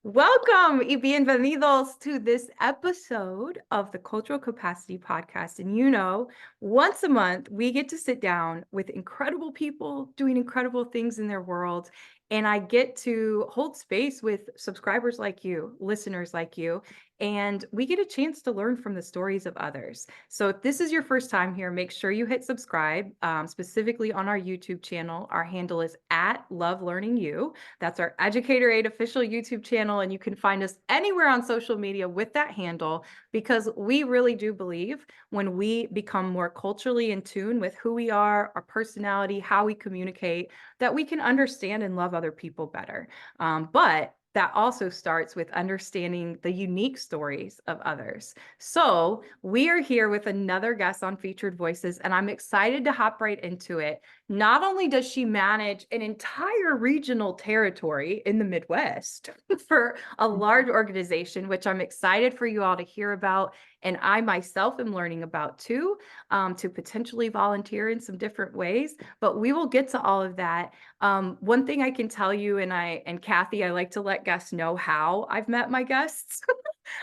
Welcome y bienvenidos to this episode of the Cultural Capacity Podcast. And once a month, we get to sit down with incredible people doing incredible things in their world. And I get to hold space with subscribers like you, listeners like you, and we get a chance to learn from the stories of others. So if this is your first time here, make sure you hit subscribe, specifically on our YouTube channel. Our handle is at Love Learning You. That's our Educator Aid official YouTube channel, and you can find us anywhere on social media with that handle, because we really do believe when we become more culturally in tune with who we are, our personality, how we communicate, that we can understand and love other people better. But that also starts with understanding the unique stories of others. So we are here with another guest on Featured Voices, and I'm excited to hop right into it. Not only does she manage an entire regional territory in the Midwest for a large organization, which I'm excited for you all to hear about, and I myself am learning about too, to potentially volunteer in some different ways, but we will get to all of that. One thing I can tell you, and Kathy, I like to let guests know how I've met my guests,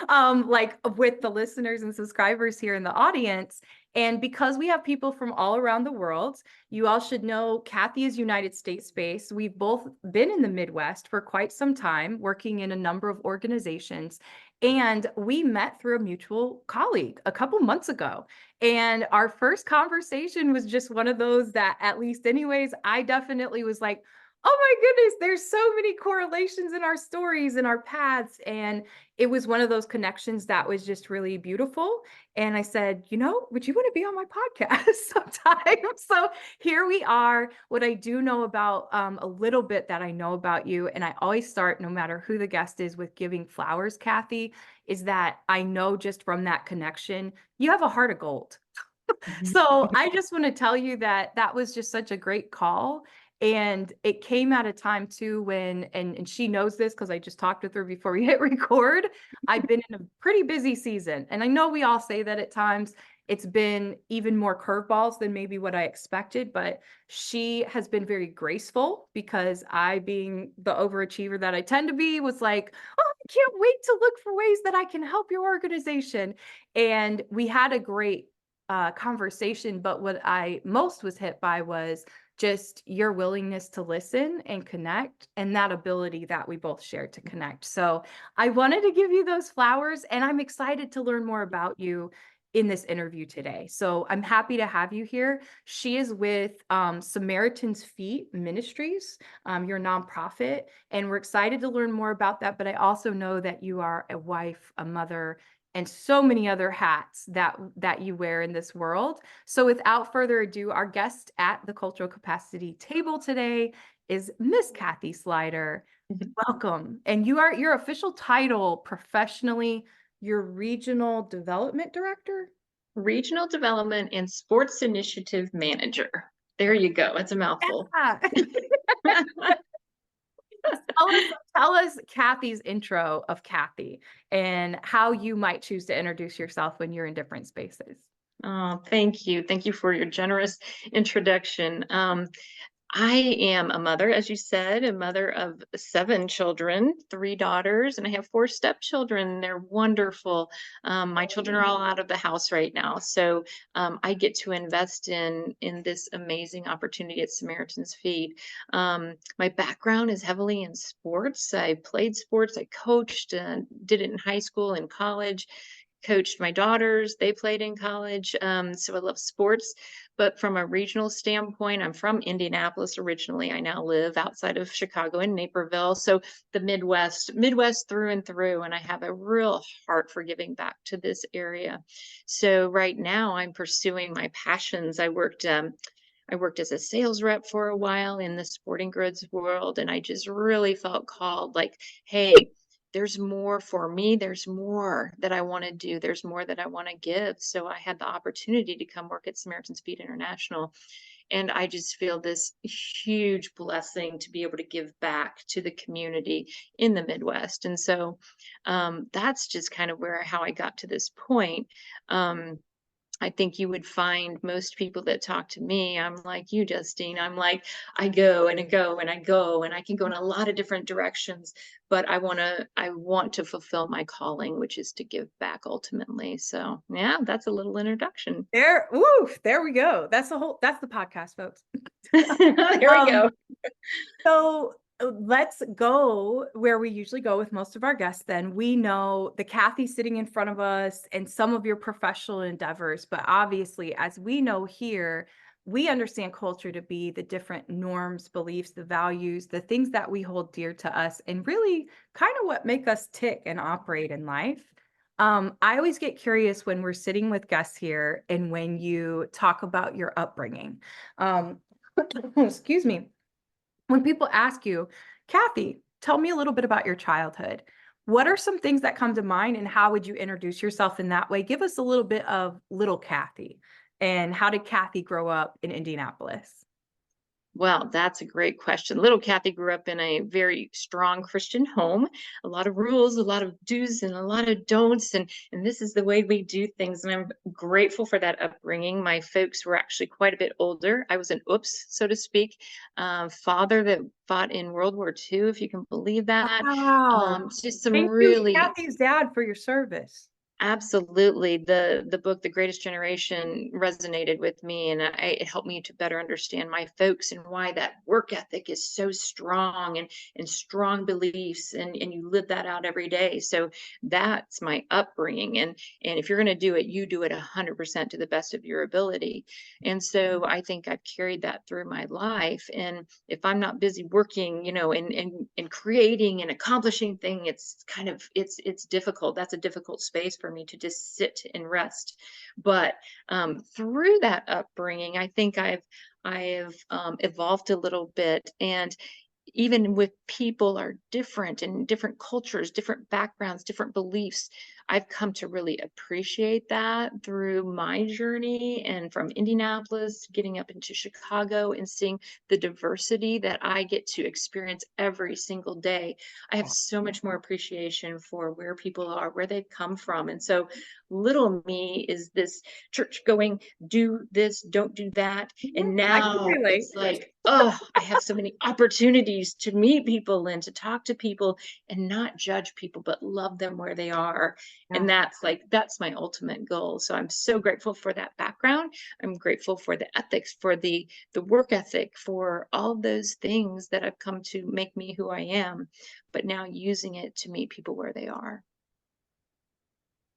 like with the listeners and subscribers here in the audience. And because we have people from all around the world, you all should know Kathy is United States based. We've both been in the Midwest for quite some time, working in a number of organizations. And we met through a mutual colleague a couple months ago. And our first conversation was just one of those that, at least anyways, I definitely was like, oh my goodness, there's so many correlations in our stories and our paths. And it was one of those connections that was just really beautiful. And I said, would you want to be on my podcast sometime? So here we are. What I do know about a little bit that I know about you, and I always start, no matter who the guest is, with giving flowers, Kathy, is that I know just from that connection, you have a heart of gold. So I just want to tell you that that was just such a great call. And it came at a time too when, and she knows this because I just talked with her before we hit record, I've been in a pretty busy season. And I know we all say that at times. It's been even more curveballs than maybe what I expected, but she has been very graceful, because I, being the overachiever that I tend to be, was like, oh, I can't wait to look for ways that I can help your organization. And we had a great conversation, but what I most was hit by was just your willingness to listen and connect, and that ability that we both shared to connect. So I wanted to give you those flowers, and I'm excited to learn more about you in this interview today. So I'm happy to have you here. She is with Samaritan's Feet Ministries, your nonprofit, and we're excited to learn more about that. But I also know that you are a wife, a mother, and so many other hats that you wear in this world. So without further ado, our guest at the Cultural Capacity table today is Miss Kathy Slyder. Welcome. And your official title professionally, your Regional Development Director? Regional Development and Sports Initiative Manager. There you go. It's a mouthful. Yeah. Tell us Kathy's intro of Kathy and how you might choose to introduce yourself when you're in different spaces. Oh, thank you. Thank you for your generous introduction. I am a mother, as you said, a mother of 7 children, 3 daughters, and I have 4 stepchildren. They're wonderful. My children are all out of the house right now, so I get to invest in this amazing opportunity at Samaritan's Feet. My background is heavily in sports. I played sports. I coached, did it in high school and college. Coached my daughters, they played in college. So I love sports. But from a regional standpoint, I'm from Indianapolis originally. I now live outside of Chicago in Naperville. So the Midwest through and through. And I have a real heart for giving back to this area. So right now I'm pursuing my passions. I worked as a sales rep for a while in the sporting goods world, and I just really felt called, like, hey, there's more for me. There's more that I want to do. There's more that I want to give. So I had the opportunity to come work at Samaritan's Feet International. And I just feel this huge blessing to be able to give back to the community in the Midwest. And so that's just kind of how I got to this point. I think you would find most people that talk to me, I'm like you, Justine. I'm like, I go and I go and I go, and I can go in a lot of different directions, but I want to fulfill my calling, which is to give back ultimately. So yeah, that's a little introduction. There we go. That's the podcast, folks. There we Um, go. So let's go where we usually go with most of our guests. Then we know the Kathy sitting in front of us and some of your professional endeavors, but obviously, as we know here, we understand culture to be the different norms, beliefs, the values, the things that we hold dear to us, and really kind of what make us tick and operate in life. I always get curious when we're sitting with guests here and when you talk about your upbringing. Um, excuse me, when people ask you, Kathy, tell me a little bit about your childhood. What are some things that come to mind, and how would you introduce yourself in that way? Give us a little bit of little Kathy, and how did Kathy grow up in Indianapolis? Well, that's a great question. Little Kathy grew up in a very strong Christian home, a lot of rules, a lot of do's and a lot of don'ts, and this is the way we do things. And I'm grateful for that upbringing. My folks were actually quite a bit older. I was an oops, so to speak, father that fought in World War II, if you can believe that. Wow. Just some Thank you, really Kathy's dad, for your service. Absolutely. The book, The Greatest Generation, resonated with me, and it helped me to better understand my folks and why that work ethic is so strong, and strong beliefs, and you live that out every day. So that's my upbringing. And if you're going to do it, you do it 100% to the best of your ability. And so I think I've carried that through my life. And if I'm not busy working, and creating and accomplishing thing, it's kind of it's difficult. That's a difficult space for me to just sit and rest. But through that upbringing, I think I've evolved a little bit. And even with people are different, and different cultures, different backgrounds, different beliefs, I've come to really appreciate that through my journey, and from Indianapolis getting up into Chicago and seeing the diversity that I get to experience every single day. I have so much more appreciation for where people are, where they've come from. And so little me is this church going, do this, don't do that. And I can now relate. it's like, oh, I have so many opportunities to meet people and to talk to people and not judge people, but love them where they are. Yeah. And that's my ultimate goal. So I'm so grateful for that background. I'm grateful for the ethics, for the work ethic, for all those things that have come to make me who I am, but now using it to meet people where they are.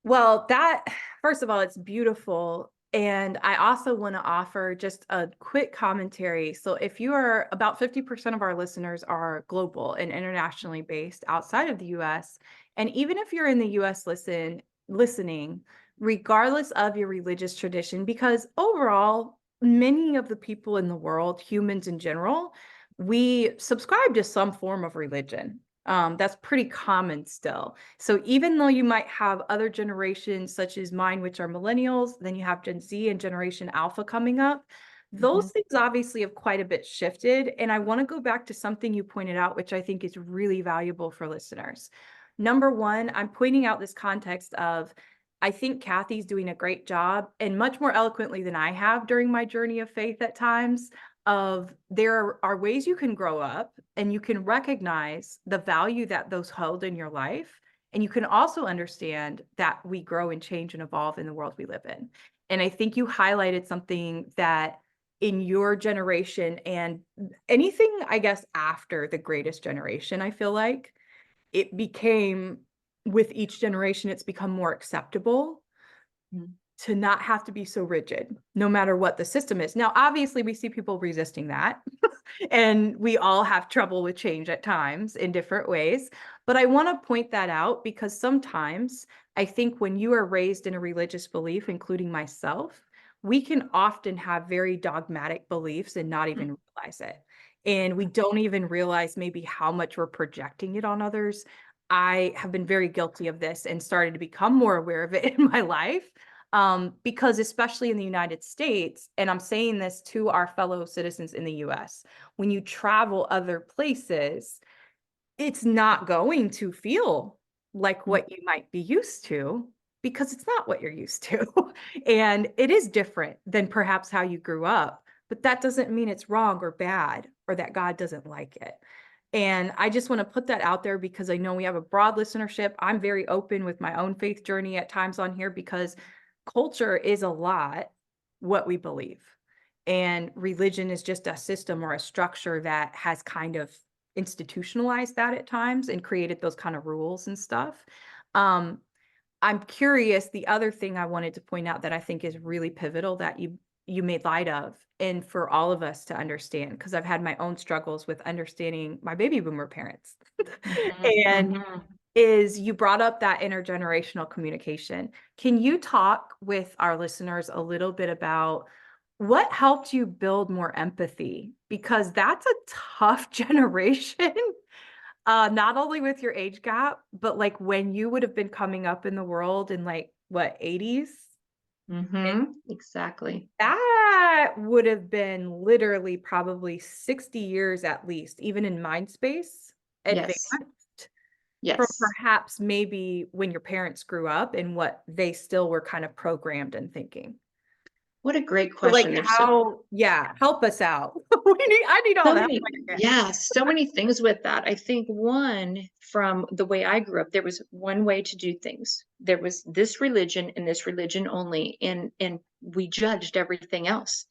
Well, that, first of all, it's beautiful. And I also want to offer just a quick commentary. So, if you are, about 50% of our listeners are global and internationally based outside of the US. And even if you're in the US listening, regardless of your religious tradition, because overall, many of the people in the world, humans in general, we subscribe to some form of religion. That's pretty common still. So even though you might have other generations such as mine, which are millennials, then you have Gen Z and Generation Alpha coming up, Mhm. those things obviously have quite a bit shifted. And I want to go back to something you pointed out, which I think is really valuable for listeners. Number one, I'm pointing out this context of, I think Kathy's doing a great job, and much more eloquently than I have during my journey of faith at times, of there are ways you can grow up and you can recognize the value that those hold in your life. And you can also understand that we grow and change and evolve in the world we live in. And I think you highlighted something that in your generation and anything, I guess, after the greatest generation, I feel like it became, with each generation, it's become more acceptable Mhm. to not have to be so rigid, no matter what the system is. Now, obviously, we see people resisting that, and we all have trouble with change at times in different ways. But I want to point that out because sometimes I think when you are raised in a religious belief, including myself, we can often have very dogmatic beliefs and not even realize it. And we don't even realize maybe how much we're projecting it on others. I have been very guilty of this and started to become more aware of it in my life. Because especially in the United States, and I'm saying this to our fellow citizens in the US, when you travel other places, it's not going to feel like Mhm. what you might be used to. because it's not what you're used to. And it is different than perhaps how you grew up, but that doesn't mean it's wrong or bad or that God doesn't like it. And I just want to put that out there because I know we have a broad listenership. I'm very open with my own faith journey at times on here because culture is a lot what we believe. And religion is just a system or a structure that has kind of institutionalized that at times and created those kind of rules and stuff. Um, I'm curious, the other thing I wanted to point out that I think is really pivotal that you made light of, and for all of us to understand, because I've had my own struggles with understanding my baby boomer parents. Mhm, And mhm. is you brought up that intergenerational communication. Can you talk with our listeners a little bit about what helped you build more empathy? Because that's a tough generation, not only with your age gap, but like when you would have been coming up in the world in like what, 80s? Mhm, exactly. That would have been literally probably 60 years at least, even in mind space, Yes, advanced from yes. perhaps maybe when your parents grew up and what they still were kind of programmed and thinking. What a great So like question. There's so how, yeah, help us out. I need all so the help many, I can get. yeah, so many things with that. I think one, from the way I grew up, there was one way to do things. There was this religion and this religion only, and we judged everything else.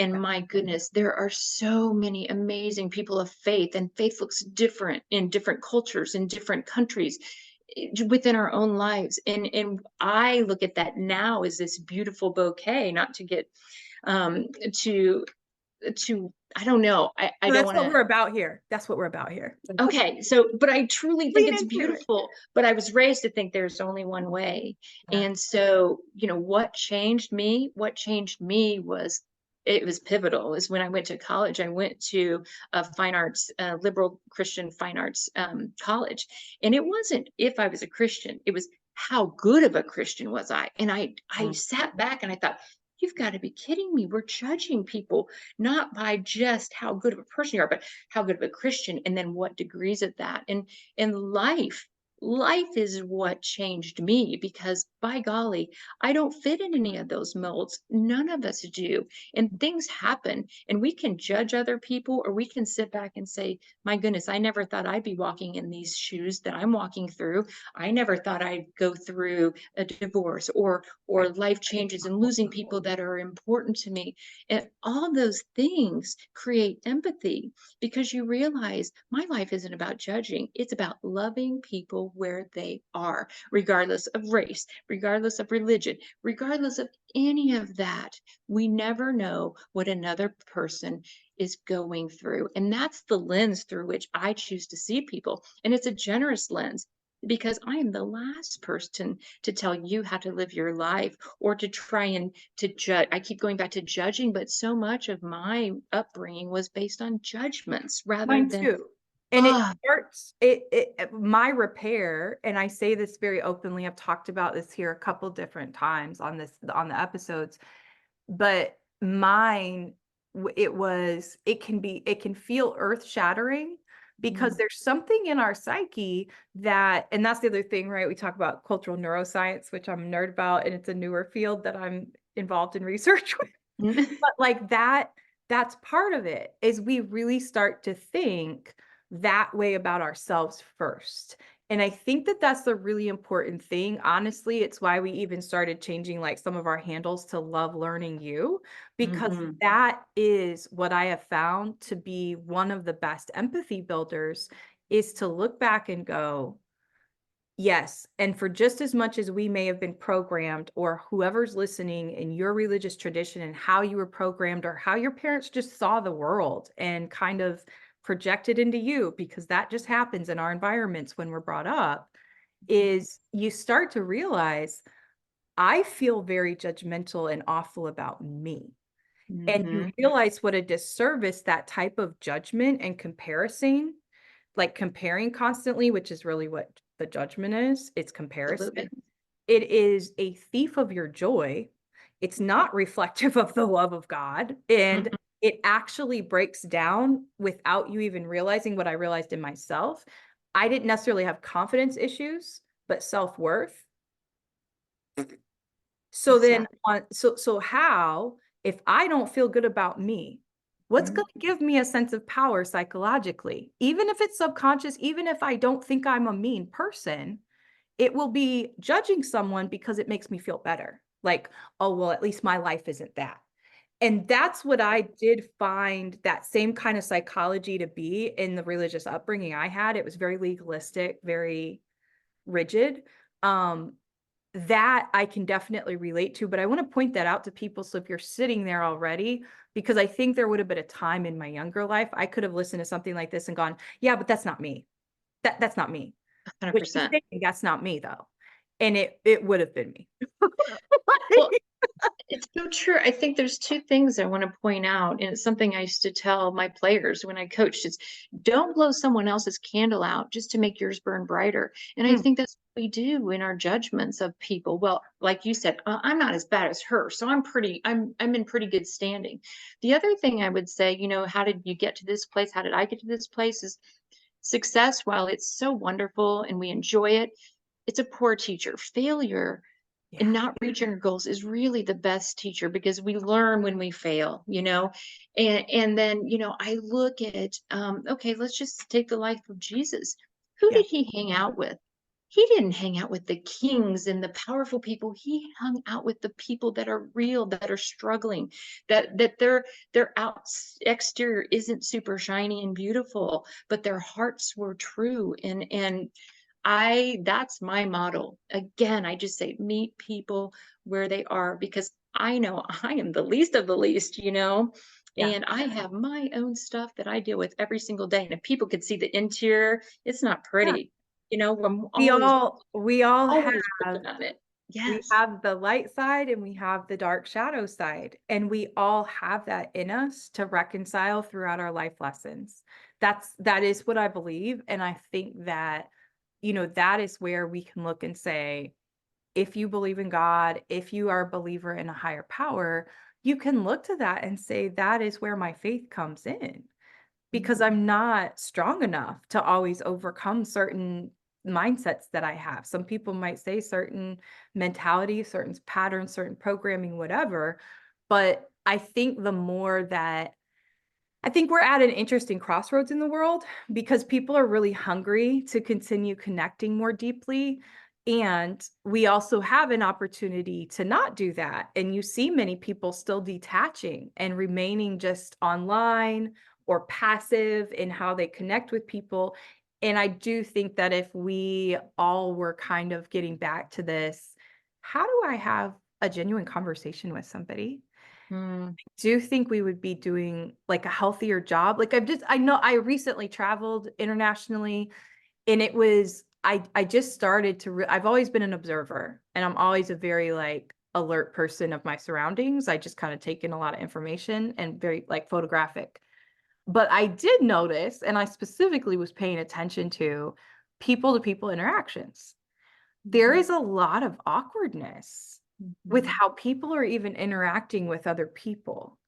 And my goodness, there are so many amazing people of faith, and faith looks different in different cultures, in different countries, within our own lives. And I look at that now as this beautiful bouquet, not to get um to I don't know. I So don't that's want what to. we're about here. That's what we're about here. Okay, so but I truly think Lean it's into it. beautiful, but I was raised to think there's only one way. Yeah. And so, what changed me? What changed me was it was pivotal is when I went to college. I went to a fine arts, liberal Christian fine arts college. And it wasn't if I was a Christian, it was how good of a Christian was I. And I Mm. sat back and I thought, you've got to be kidding me. We're judging people not by just how good of a person you are, but how good of a Christian, and then what degrees of that. And life is what changed me because by golly, I don't fit in any of those molds. None of us do. And things happen, and we can judge other people, or we can sit back and say, my goodness, I never thought I'd be walking in these shoes that I'm walking through. I never thought I'd go through a divorce or Right. life changes and losing people that are important to me. And all those things create empathy because you realize my life isn't about judging. It's about loving people where they are, regardless of race, regardless of religion, regardless of any of that. We never know what another person is going through. And that's the lens through which I choose to see people. And it's a generous lens because I am the last person to tell you how to live your life or to try and to judge. I keep going back to judging, but so much of my upbringing was based on judgments rather Mine than, too. And it ah, starts my repair, and I say this very openly. I've talked about this here a couple different times on the episodes, but mine it can feel earth-shattering because mm, there's something in our psyche that, and that's the other thing, right? We talk about cultural neuroscience, which I'm a nerd about, and it's a newer field that I'm involved in research with. mm, But like that's part of it is we really start to think that way about ourselves first. And I think that that's the really important thing. Honestly, it's why we even started changing like some of our handles to Love Learning You, because mhm, that is what I have found to be one of the best empathy builders is to look back and go, yes. And for just as much as we may have been programmed, or whoever's listening in your religious tradition and how you were programmed, or how your parents just saw the world and kind of projected into you, because that just happens in our environments when we're brought up, is you start to realize I feel very judgmental and awful about me. And you mhm, realize what a disservice that type of judgment and comparison, like comparing constantly, which is really what the judgment is, it's comparison. absolutely. It is a thief of your joy. It's not reflective of the love of God. And Mm-mm. it actually breaks down without you even realizing what I realized in myself. I didn't necessarily have confidence issues, but self-worth. So then Exactly. so how, if I don't feel good about me, what's Mhm. going to give me a sense of power psychologically? Even if it's subconscious, even if I don't think I'm a mean person, it will be judging someone because it makes me feel better. Like, oh, well, at least my life isn't that. And that's what I did find that same kind of psychology to be in the religious upbringing I had. It was very legalistic, very rigid. Um, that I can definitely relate to, but I want to point that out to people. So if you're sitting there already, because I think there would have been a time in my younger life, I could have listened to something like this and gone, yeah, but that's not me. That's not me. What she's 100%. saying, that's not me though. And it would have been me. Well, it's so true. I think there's two things I want to point out, and it's something I used to tell my players when I coached is don't blow someone else's candle out just to make yours burn brighter. And I Mm, think that's what we do in our judgments of people. Well, like you said, I'm not as bad as her, so I'm in pretty good standing. The other thing I would say, how did you get to this place? How did I get to this place? Is success, while it's so wonderful and we enjoy it, it's a poor teacher. Failure and yeah, not reaching our goals is really the best teacher because we learn when we fail. And then I look at okay, let's just take the life of Jesus. Who yeah, did he hang out with? He didn't hang out with the kings and the powerful people. He hung out with the people that are real, that are struggling, that their exterior isn't super shiny and beautiful, but their hearts were true. And that's my model. Again, I just say meet people where they are because I know I am the least of the least. yeah, And I have my own stuff that I deal with every single day. And if people could see the interior, it's not yeah. pretty. I'm We always, all we all always have working on it. we Yes. have the light side and we have the dark shadow side, and we all have that in us to reconcile throughout our life lessons. That is what I believe, and I think that that is where we can look and say, if you believe in God, if you are a believer in a higher power, you can look to that and say, that is where my faith comes in, because Mhm. I'm not strong enough to always overcome certain mindsets that I have. Some people might say certain mentality, certain patterns, certain programming, whatever. But I think the more that I think we're at an interesting crossroads in the world because people are really hungry to continue connecting more deeply. And we also have an opportunity to not do that. And you see many people still detaching and remaining just online or passive in how they connect with people. And I do think that if we all were kind of getting back to this, how do I have a genuine conversation with somebody? Mm, Do think we would be doing like a healthier job. Like I know I recently traveled internationally, and it was I just started to I've always been an observer, and I'm always a very like alert person of my surroundings. I just kind of take in a lot of information and very like photographic. But I did notice, and I specifically was paying attention to people interactions. There mhm, is a lot of awkwardness with mhm, how people are even interacting with other people.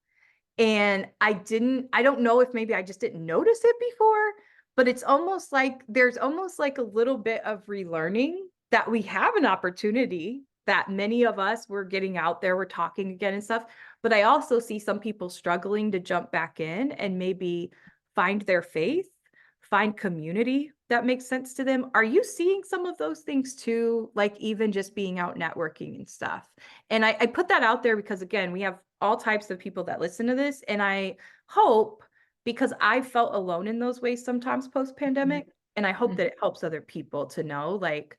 And I don't know if maybe I just didn't notice it before, but it's almost like there's almost like a little bit of relearning that we have an opportunity that many of us were getting out there, we're talking again and stuff. But I also see some people struggling to jump back in and maybe find their faith, find community that makes sense to them. Are you seeing some of those things too? Like even just being out networking and stuff. And I put that out there because again, we have all types of people that listen to this. And I hope, because I felt alone in those ways sometimes post mhm, pandemic, and I hope mhm. that it helps other people to know like,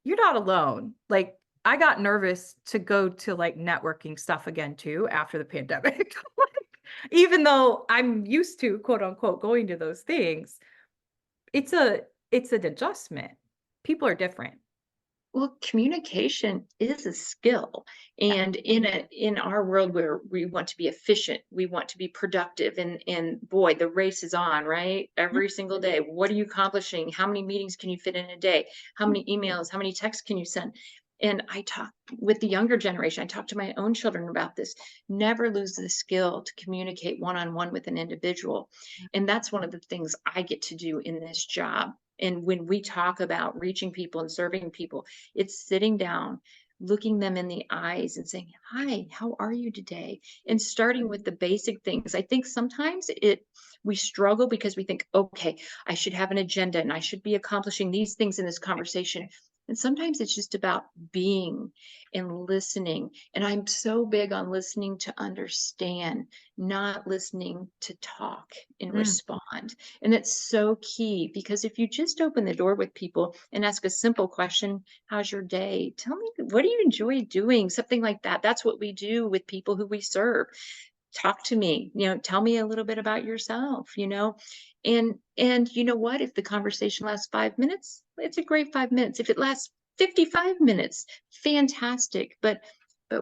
you're not alone. Like, I got nervous to go to like networking stuff again too after the pandemic. Like, even though I'm used to quote unquote going to those things, it's a it's an adjustment. People are different. Well, communication is a skill. Yeah. And in our world where we want to be efficient, we want to be productive, and boy, the race is on, right? Every single day. What are you accomplishing? How many meetings can you fit in a day? How many emails, how many texts can you send? And I talk with the younger generation, I talk to my own children about this. Never lose the skill to communicate one-on-one with an individual. And that's one of the things I get to do in this job. And when we talk about reaching people and serving people, it's sitting down. looking them in the eyes and saying, "Hi, how are you today?" And starting with the basic things. I think sometimes we struggle because we think, "Okay, I should have an agenda and I should be accomplishing these things in this conversation." And sometimes it's just about being and listening. And I'm so big on listening to understand, not listening to talk and Mm, respond. And it's so key because if you just open the door with people and ask a simple question, "How's your day? Tell me, what do you enjoy doing?" Something like that. That's what we do with people who we serve. "Talk to me, tell me a little bit about yourself, and you know what? If the conversation lasts 5 minutes, it's a great 5 minutes. If it lasts 55 minutes, fantastic. But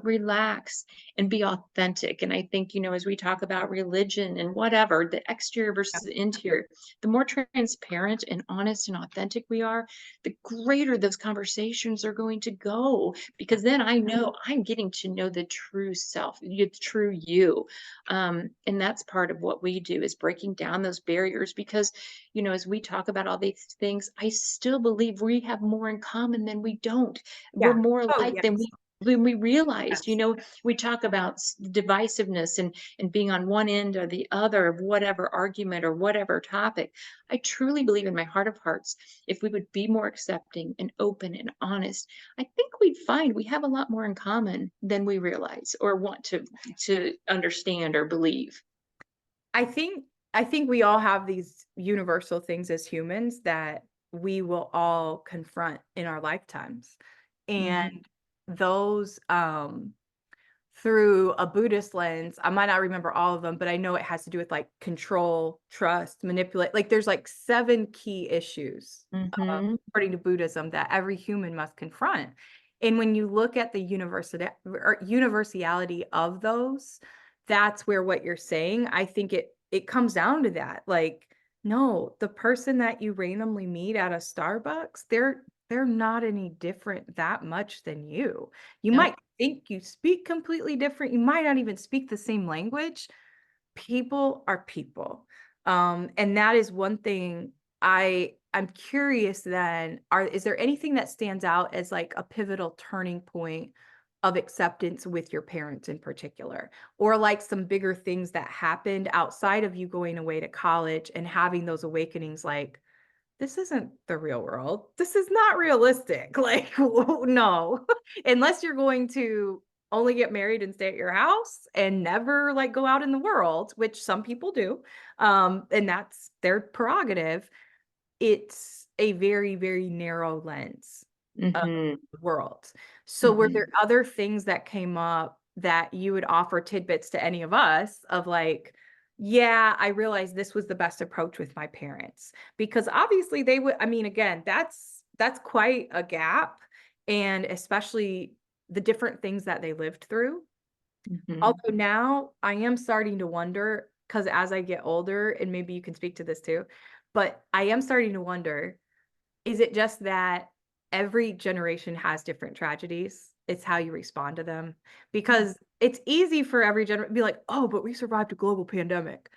relax and be authentic. And I think, as we talk about religion and whatever, the exterior yeah, versus the interior, the more transparent and honest and authentic we are, the greater those conversations are going to go. yeah. Because then I know I'm getting to know the true self, the true you. And that's part of what we do is breaking down those barriers because, as we talk about all these things, I still believe we have more in common than we don't. We're Yeah. more Oh, alike than yes. we realize. Yes. We talk about divisiveness and being on one end or the other of whatever argument or whatever topic. I truly believe in my heart of hearts, if we would be more accepting and open and honest, I think we'd find we have a lot more in common than we realize or want to understand or believe. I think I think we all have these universal things as humans that we will all confront in our lifetimes. Mhm, And those through a Buddhist lens, I might not remember all of them, but I know it has to do with like control, trust, manipulate. Like there's like 7 key issues mhm, according to Buddhism that every human must confront. And when you look at the universality of those, that's where what you're saying, I think it comes down to that. Like, no, the person that you randomly meet at a Starbucks, they're not any different that much than you. You yep, might think you speak completely different. You might not even speak the same language. People are people. And that is one thing I'm curious then, is there anything that stands out as like a pivotal turning point of acceptance with your parents in particular? Or like some bigger things that happened outside of you going away to college and having those awakenings like, this isn't the real world. This is not realistic. Like, no, unless you're going to only get married and stay at your house and never like go out in the world, which some people do. And that's their prerogative. It's a very, very narrow lens of mhm, the world. So were there mhm, other things that came up that you would offer tidbits to any of us of like, yeah, I realized this was the best approach with my parents because obviously they would, I mean, again, that's quite a gap and especially the different things that they lived through. mhm. Although now I am starting to wonder because as I get older, and maybe you can speak to this too, but I am starting to wonder, is it just that every generation has different tragedies? It's how you respond to them. Because it's easy for every generation to be like, oh, but we survived a global pandemic.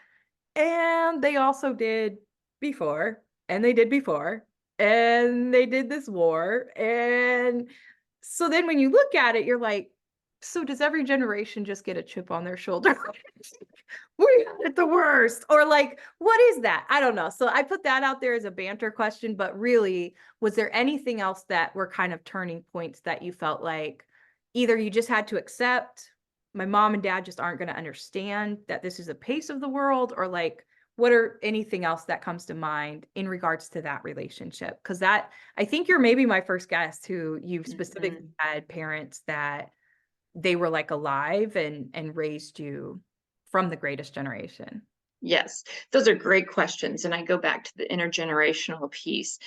And they also did before, and they did before, and they did this war. And so then when you look at it, you're like, so does every generation just get a chip on their shoulder? We had it the worst. Or like, what is that? I don't know. So I put that out there as a banter question, but really, was there anything else that were kind of turning points that you felt like either you just had to accept, my mom and dad just aren't going to understand that this is the pace of the world, or like, what are anything else that comes to mind in regards to that relationship? Because that, I think you're maybe my first guest who you've specifically Mhm. had parents that they were like alive and raised you from the greatest generation. Yes, those are great questions. And I go back to the intergenerational piece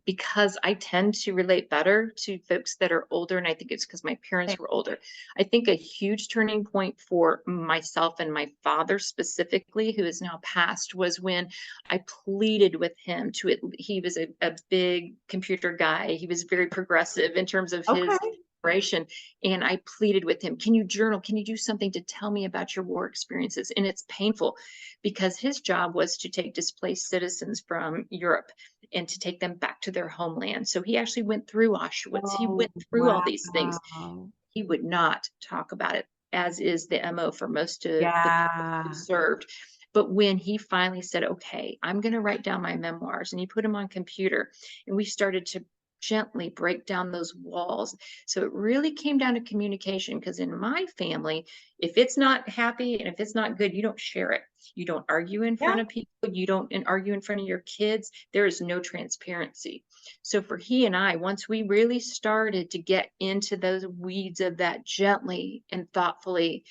because I tend to relate better to folks that are older. And I think it's because my parents were older. I think a huge turning point for myself and my father specifically, who is now passed, was when I pleaded with him to he was a big computer guy. He was very progressive in terms of his Okay. generation. And I pleaded with him, can you journal? Can you do something to tell me about your war experiences? And it's painful because his job was to take displaced citizens from Europe and to take them back to their homeland. So he actually went through Auschwitz. He Oh, went through all these things. wow. He would not talk about it, as is the MO for most of the people he Yeah. served. But when he finally said, "Okay, I'm gonna write down my memoirs," and he put them on computer, and we started to gently break down those walls. So it really came down to communication, because in my family, if it's not happy and if it's not good, you don't share it. You don't argue in Yeah. front of people, you don't argue in front of your kids. There is no transparency. So for he and I, once we really started to get into those weeds of that gently and thoughtfully,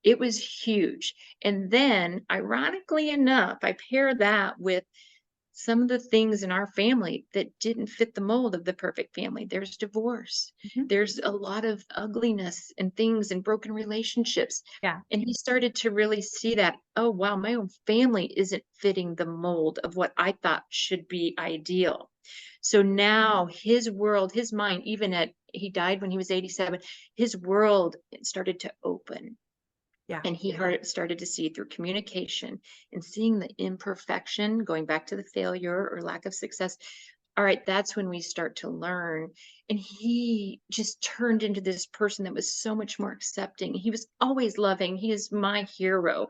it was huge. And then, ironically enough, I pair that with some of the things in our family that didn't fit the mold of the perfect family. There's divorce. Mhm. There's a lot of ugliness and things and broken relationships. Yeah. And he started to really see that, oh, wow, my own family isn't fitting the mold of what I thought should be ideal. So now his world, his mind, even at, he died when he was 87, his world started to open, Yeah. and he started to see through communication and seeing the imperfection, going back to the failure or lack of success. All right, that's when we start to learn. And he just turned into this person that was so much more accepting. He was always loving. He is my hero.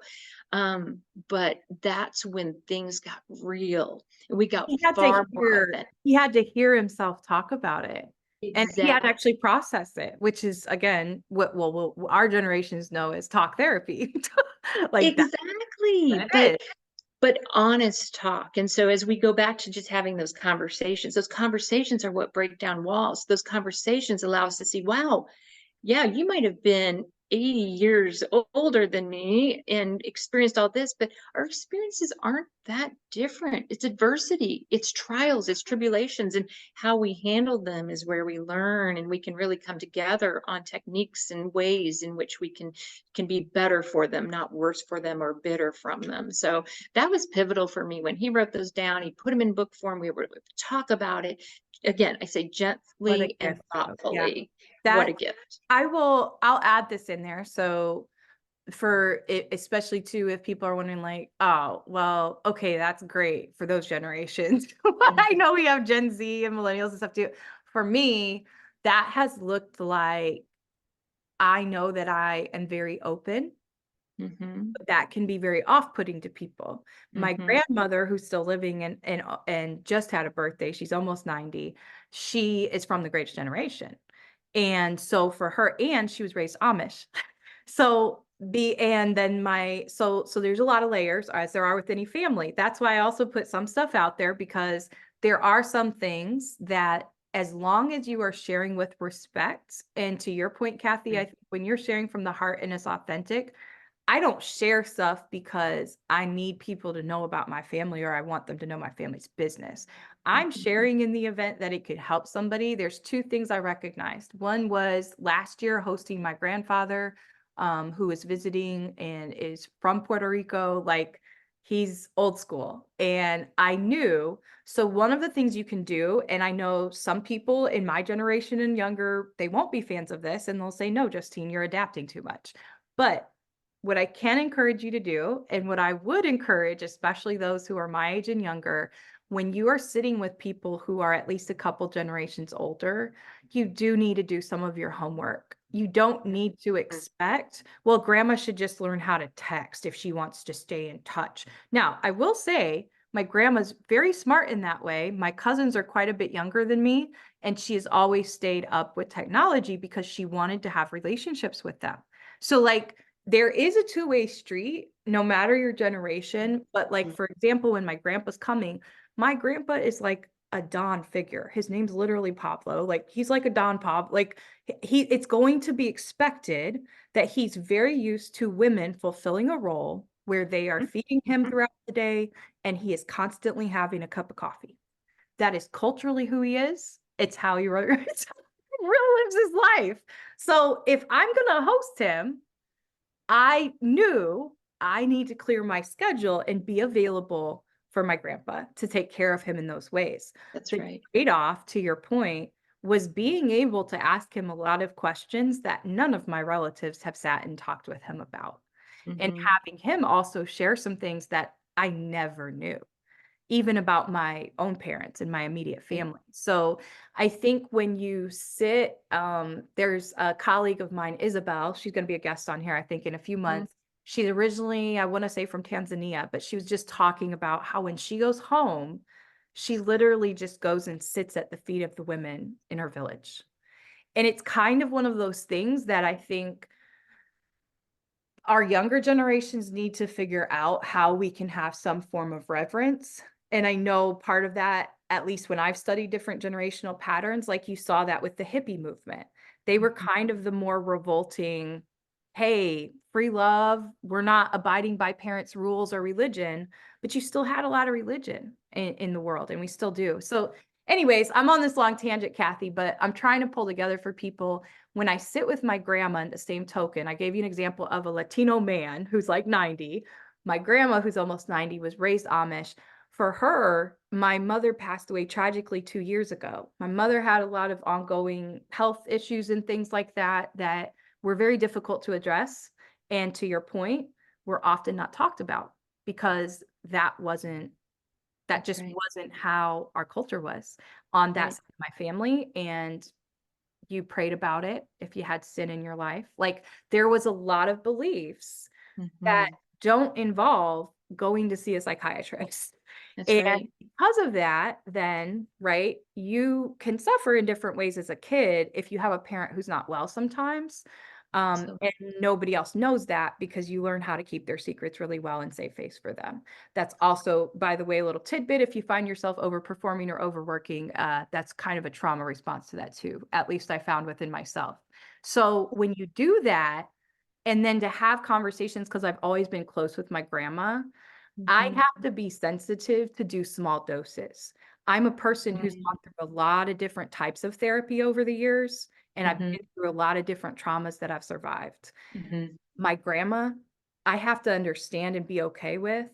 But that's when things got real and we got far more authentic. He had to hear himself talk about it, and he had to Exactly. actually process it, which is, again, what our generations know as talk therapy. Like, that's what Exactly. it is. But honest talk. And so as we go back to just having those conversations are what break down walls. Those conversations allow us to see, wow, yeah, you might have been 80 years older than me and experienced all this, but our experiences aren't that different. It's adversity, it's trials, it's tribulations, and how we handle them is where we learn, and we can really come together on techniques and ways in which we can be better for them, not worse for them or bitter from them. So that was pivotal for me when he wrote those down. He put them in book form. We were able to talk about it. Again, I say What a gently and gift, though. Yeah. thoughtfully. What a That gift. I'll add this in there. So for it, especially too, if people are wondering, like, oh, well, okay, that's great for those generations. I Mhm, know we have Gen Z and millennials and stuff too. For me, that has looked like, I know that I am very open. mhm, That can be very off-putting to people. My mhm, grandmother, who's still living and just had a birthday, she's almost 90. She is from the Greatest Generation. And so for her, and she was raised Amish. So and then so there's a lot of layers, as there are with any family. That's why I also put some stuff out there, because there are some things that, as long as you are sharing with respect, and to your point, Kathy, I mm, think when you're sharing from the heart and it's authentic, I don't share stuff because I need people to know about my family or I want them to know my family's business. I'm mhm, sharing in the event that it could help somebody. There's two things I recognized. One was last year hosting my grandfather, who is visiting and is from Puerto Rico. Like, he's old school. And I knew, so one of the things you can do, and I know some people in my generation and younger, they won't be fans of this and they'll say, no, Justine, you're adapting too much. But what I can encourage you to do, and what I would encourage, especially those who are my age and younger, when you are sitting with people who are at least a couple generations older, you do need to do some of your homework. You don't need to expect, well, grandma should just learn how to text if she wants to stay in touch. Now, I will say, my grandma's very smart in that way. My cousins are quite a bit younger than me, and she has always stayed up with technology because she wanted to have relationships with them. So, like, there is a two-way street, no matter your generation. But, like, mm, for example, when my grandpa's coming, my grandpa is like a Don figure. His name's literally Pablo. Like, he's like a Don Pab. Like, it's going to be expected that he's very used to women fulfilling a role where they are mhm, feeding him mhm. throughout the day, and he is constantly having a cup of coffee. That is culturally who he is. It's how he really, it's how he really lives his life. So if I'm gonna host him, I knew I need to clear my schedule and be available for my grandpa to take care of him in those ways. That's The right. trade-off, to your point, was being able to ask him a lot of questions that none of my relatives have sat and talked with him about, and Mhm, having him also share some things that I never knew. even about my own parents and my immediate family. So I think when you sit, there's a colleague of mine, Isabel, she's going to be a guest on here, I think, in a few Mhm. months. She's originally, I want to say, from Tanzania, but she was just talking about how when she goes home, she literally just goes and sits at the feet of the women in her village. And it's kind of one of those things that I think our younger generations need to figure out how we can have some form of reverence. And I know part of that, at least when I've studied different generational patterns, like you saw that with the hippie movement, they were Mhm. kind of the more revolting, hey, free love, we're not abiding by parents' rules or religion, but you still had a lot of religion in the world, and we still do. So, anyways, I'm on this long tangent, Kathy, but I'm trying to pull together for people when I sit with my grandma in the same token. I gave you an example of a Latino man who's like 90. My grandma, who's almost 90, was raised Amish. For her, my mother passed away tragically 2 years ago. My mother had a lot of ongoing health issues and things like that that were very difficult to address. And to your point, were often not talked about because that That's just right. wasn't how our culture was on that Right. side of my family. And you prayed about it if you had sin in your life. Like there was a lot of beliefs that Mhm. don't involve going to see a psychiatrist. That's And right. because of that, then, right, you can suffer in different ways as a kid if you have a parent who's not well sometimes. So And nobody else knows that because you learn how to keep their secrets really well and save face for them. That's also, by the way, a little tidbit. If you find yourself overperforming or overworking, that's kind of a trauma response to that too. At least I found within myself. So when you do that, and then to have conversations, because I've always been close with my grandma, I Mhm. have to be sensitive to do small doses. I'm a person who's Right. gone through a lot of different types of therapy over the years, and I've Mhm. been through a lot of different traumas that I've survived. Mhm. My grandma, I have to understand and be okay with.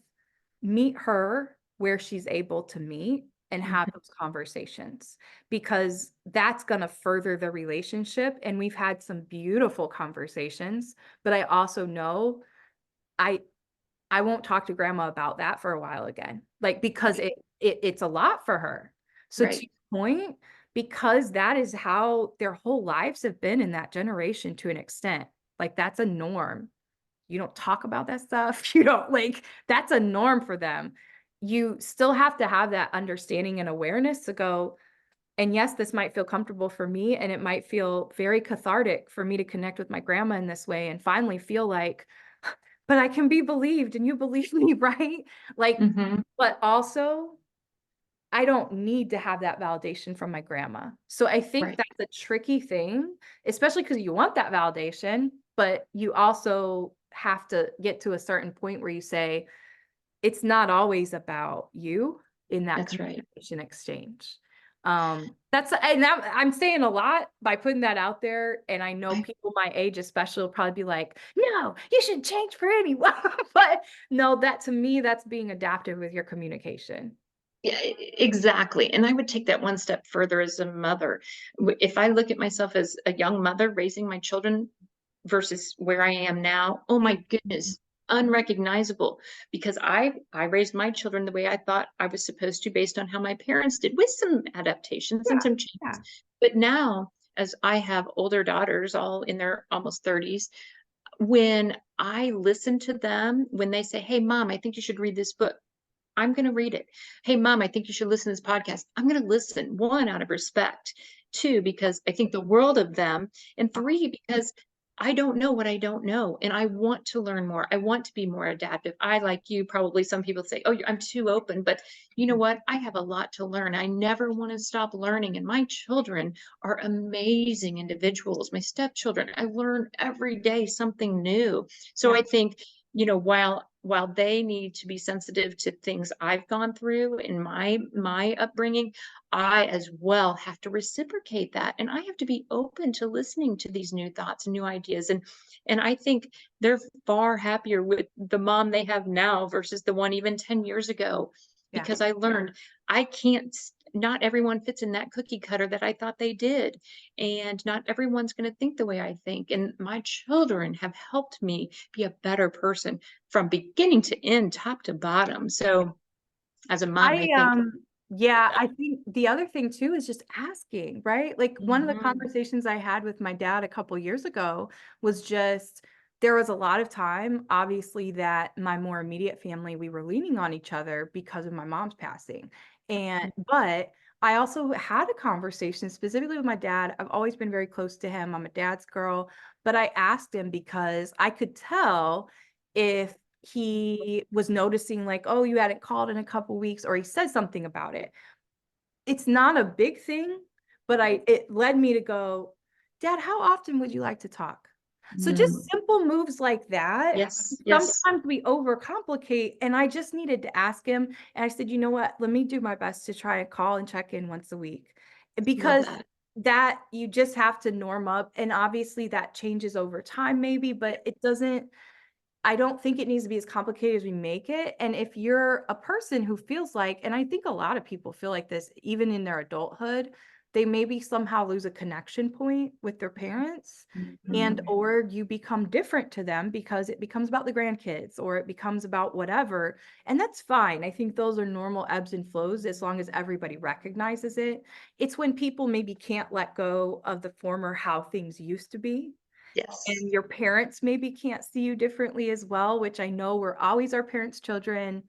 Meet her where she's able to meet and have Mhm. those conversations because that's going to further the relationship. And we've had some beautiful conversations, but I also know I I won't talk to grandma about that for a while again. Like because Right. it's a lot for her. So to Right. your point, because that is how their whole lives have been in that generation to an extent. Like that's a norm. You don't talk about that stuff. You don't like that's a norm for them. You still have to have that understanding and awareness to go, and yes, this might feel comfortable for me, and it might feel very cathartic for me to connect with my grandma in this way and finally feel like, but I can be believed and you believe me, right? Like, Mhm. but also I don't need to have that validation from my grandma. So I think Right. that's a tricky thing, especially because you want that validation, but you also have to get to a certain point where you say, it's not always about you in that That's right. communication exchange. I'm saying a lot by putting that out there. And I know I people my age, especially, will probably be like, no, you should change for anyone. But no, that to me, that's being adaptive with your communication. Yeah, exactly. And I would take that one step further as a mother. If I look at myself as a young mother raising my children versus where I am now, oh my Mhm. goodness, unrecognizable. Because I raised my children the way I thought I was supposed to, based on how my parents did, with some adaptations and Yeah, some changes. yeah, But now, as I have older daughters, all in their almost 30s, when I listen to them, when they say, "Hey, mom, I think you should read this book." I'm going to read it. Hey, mom, I think you should listen to this podcast. I'm going to listen. One, out of respect. Two, because I think the world of them. And three, because I don't know what I don't know. And I want to learn more. I want to be more adaptive. I, like you, probably some people say, oh, I'm too open. But you know mhm, what? I have a lot to learn. I never want to stop learning. And my children are amazing individuals. My stepchildren, I learn every day something new. So yeah, I think, while they need to be sensitive to things I've gone through in my upbringing, I as well have to reciprocate that, and I have to be open to listening to these new thoughts and new ideas. And I think they're far happier with the mom they have now versus the one even 10 years ago, yeah, because I learned I can't not everyone fits in that cookie cutter that I thought they did, and not everyone's going to think the way I think. And my children have helped me be a better person from beginning to end, top to bottom. yeah. So As a mom, I think Yeah, that. I think the other thing too is just asking, right? Like one of the Mhm. conversations I had with my dad a couple years ago was just there was a lot of time, obviously, that my more immediate family, we were leaning on each other because of my mom's passing. But I also had a conversation specifically with my dad. I've always been very close to him. I'm a dad's girl, but I asked him because I could tell if he was noticing like, oh, you hadn't called in a couple weeks, or he said something about it. It's not a big thing, but it led me to go, Dad, how often would you like to talk? So just Mm. simple moves like that. Yes, yes. Sometimes we overcomplicate, and I just needed to ask him. And I said, you know what? Let me do my best to try and call and check in once a week. Love Because that. that you just have to norm up. And obviously that changes over time, maybe, but it doesn't I don't think it needs to be as complicated as we make it. And if you're a person who feels like, and I think a lot of people feel like this, even in their adulthood, they maybe somehow lose a connection point with their parents, and Mhm. or you become different to them because it becomes about the grandkids or it becomes about whatever. And that's fine. I think those are normal ebbs and flows as long as everybody recognizes it. It's when people maybe can't let go of the former how things used to be, Yes. and your parents maybe can't see you differently as well, which I know we're always our parents' children.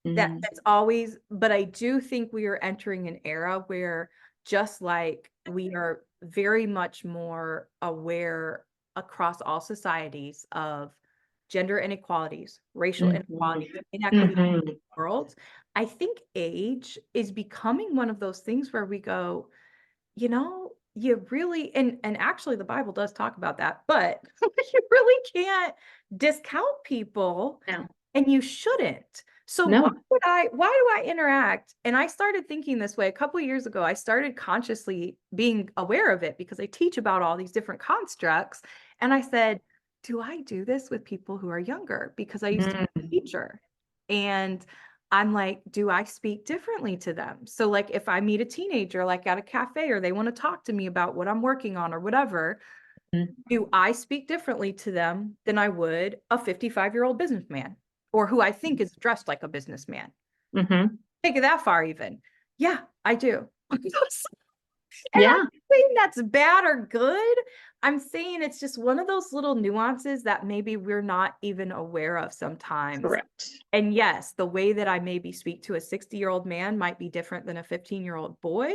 Mm. That's always, but I do think we are entering an era where just like we are very much more aware across all societies of gender inequalities, racial Mhm. inequalities, inequity in Mhm. the world. I think age is becoming one of those things where we go, you really, and actually the Bible does talk about that, but you really can't discount people, No, and you shouldn't. So no. why do I interact? And I started thinking this way a couple of years ago. I started consciously being aware of it because I teach about all these different constructs. And I said, do I do this with people who are younger? Because I used to Mm. be a teacher. And I'm like, do I speak differently to them? So like if I meet a teenager like at a cafe or they want to talk to me about what I'm working on or whatever, do I speak differently to them than I would a 55-year-old businessman or who I think is dressed like a businessman? Mhm. Take it that far even. Yeah, I do. And I'm Yeah, not saying that's bad or good. I'm saying it's just one of those little nuances that maybe we're not even aware of sometimes. correct. And yes, the way that I maybe speak to a 60-year-old man might be different than a 15-year-old boy,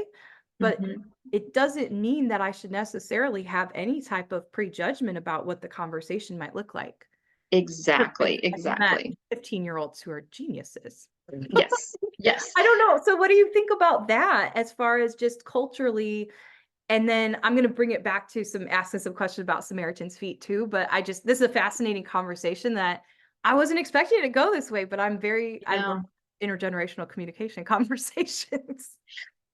but Mhm. it doesn't mean that I should necessarily have any type of prejudgment about what the conversation might look like. Because Exactly, I've met exactly. 15-year-olds who are geniuses. Yes, yes. I don't know. So what do you think about that as far as just culturally? And then I'm going to bring it back to asking some questions about Samaritan's feet too. But this is a fascinating conversation that I wasn't expecting it to go this way, but I love Yeah. intergenerational communication conversations.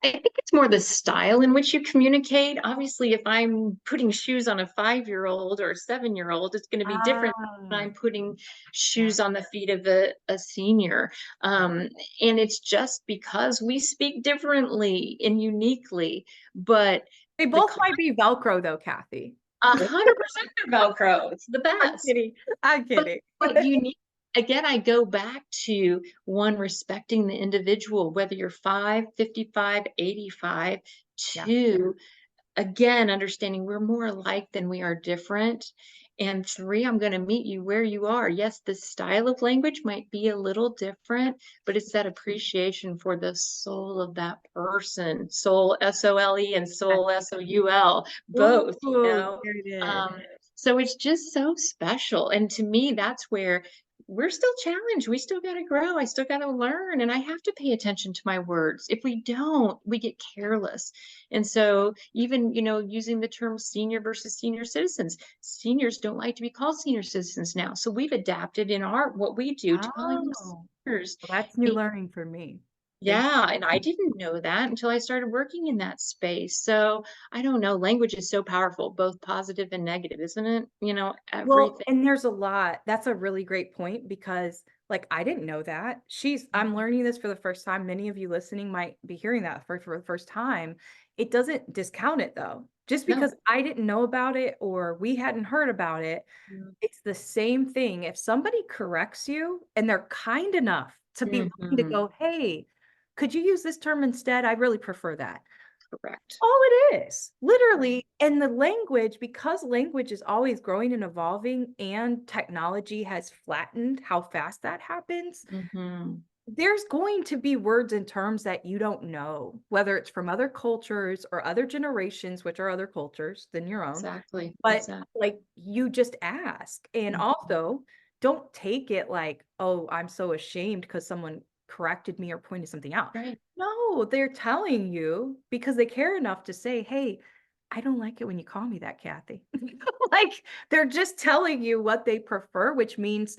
I think it's more the style in which you communicate. Obviously, if I'm putting shoes on a 5-year-old or a 7-year-old, it's going to be different than Ah, I'm putting yeah. shoes on the feet of a senior. Um, and it's just because we speak differently and uniquely, but They the both might be Velcro though, Kathy. 100% Velcro. It's the I'm best. kidding. I'm But kidding. but you need again, I go back to one respecting the individual, whether you're 5, 55, 85, Yeah. two, again, understanding we're more alike than we are different. And three, I'm going to meet you where you are. Yes, the style of language might be a little different, but it's that appreciation for the soul of that person. Soul, SOLE, and soul, SOUL, both, Ooh, very good. Um, so it's just so special. And to me, that's where we're still challenged. We still got to grow. I still got to learn. And I have to pay attention to my words. If we don't, we get careless. And so even, using the term senior versus senior citizens, seniors don't like to be called senior citizens now. So we've adapted in what we do to calling them Oh, seniors. well, that's new learning for me. Thank Yeah, and I didn't know that until I started working in that space. So I don't know, language is so powerful, both positive and negative, isn't it? Well, Everything. and there's a lot. That's a really great point because like I didn't know that. I'm learning this for the first time. Many of you listening might be hearing that for the first time. It doesn't discount it though. Just No. because I didn't know about it or we hadn't heard about it, Mm. it's the same thing. If somebody corrects you and they're kind enough to be willing to Mhm. go, hey, could you use this term instead? I really prefer that. Correct. All it is, Right. literally. And the language, because language is always growing and evolving, and technology has flattened how fast that happens, Mhm. there's going to be words and terms that you don't know, whether it's from other cultures or other generations, which are other cultures than your own. Exactly. But Exactly. like you just ask. And Mhm. also, don't take it like, oh, I'm so ashamed because someone corrected me or pointed something out. Right. No, they're telling you because they care enough to say, hey, I don't like it when you call me that, Kathy. Like they're just telling you what they prefer, which means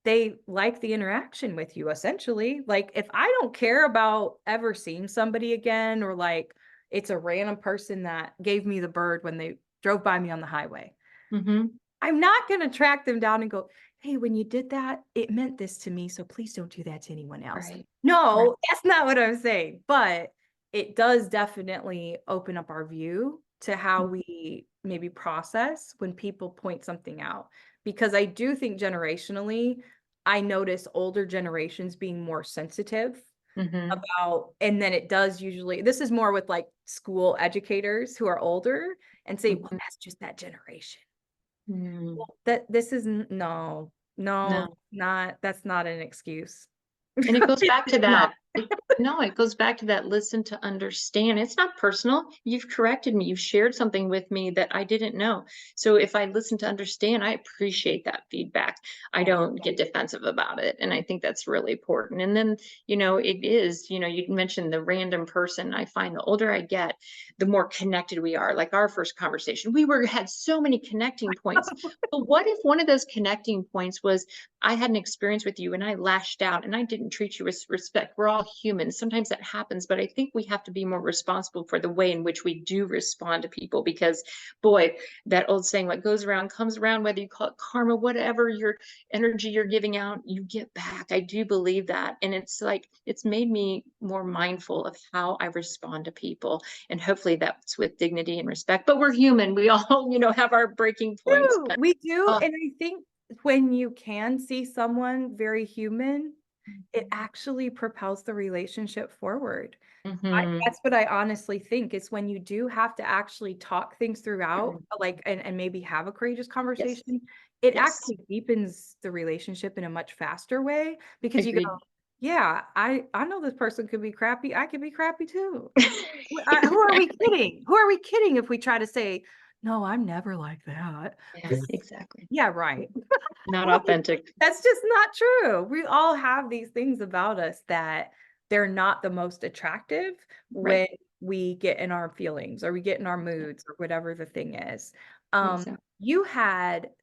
they like the interaction with you essentially. Like if I don't care about ever seeing somebody again, or like it's a random person that gave me the bird when they drove by me on the highway, Mhm. I'm not going to track them down and go, hey, when you did that, it meant this to me. So please don't do that to anyone else. Right. Right. No, that's not what I'm saying. But it does definitely open up our view to how we maybe process when people point something out. Because I do think generationally, I notice older generations being more sensitive Mhm. about, and then it does usually, this is more with like school educators who are older and say, well, Mhm. that's just that generation. Mm. Well, that this is no, no, No. not that's not an excuse. And it goes It's back to just not. that. No, it goes back to that listen to understand. It's not personal. You've corrected me. You've shared something with me that I didn't know. So if I listen to understand, I appreciate that feedback. I Oh, don't get defensive about it. And I think that's really important. And then, it is, you mentioned the random person. I find the older I get, the more connected we are. Like our first conversation, had so many connecting points. But what if one of those connecting points was I had an experience with you and I lashed out and I didn't treat you with respect. We're all human. Sometimes that happens, but I think we have to be more responsible for the way in which we do respond to people because, boy, that old saying, what goes around comes around, whether you call it karma, whatever your energy you're giving out, you get back. I do believe that. And it's like, it's made me more mindful of how I respond to people. And hopefully that's with dignity and respect. But we're human. We all, have our breaking points. do. But We do. oh, And I think when you can see someone very human, it actually propels the relationship forward. mhm. That's what I honestly think is when you do have to actually talk things throughout, Mhm. like, and maybe have a courageous Yes. conversation, it Yes. actually deepens the relationship in a much faster way because you go, Agreed. yeah, I know this person could be crappy. I could be crappy too. Who are we kidding? Who are we kidding if we try to say, no, I'm never like that? Yeah, exactly. Yeah, right. Not Like, authentic. that's just not true. We all have these things about us that they're not the most attractive Right. when we get in our feelings or we get in our moods or whatever the thing is. Exactly.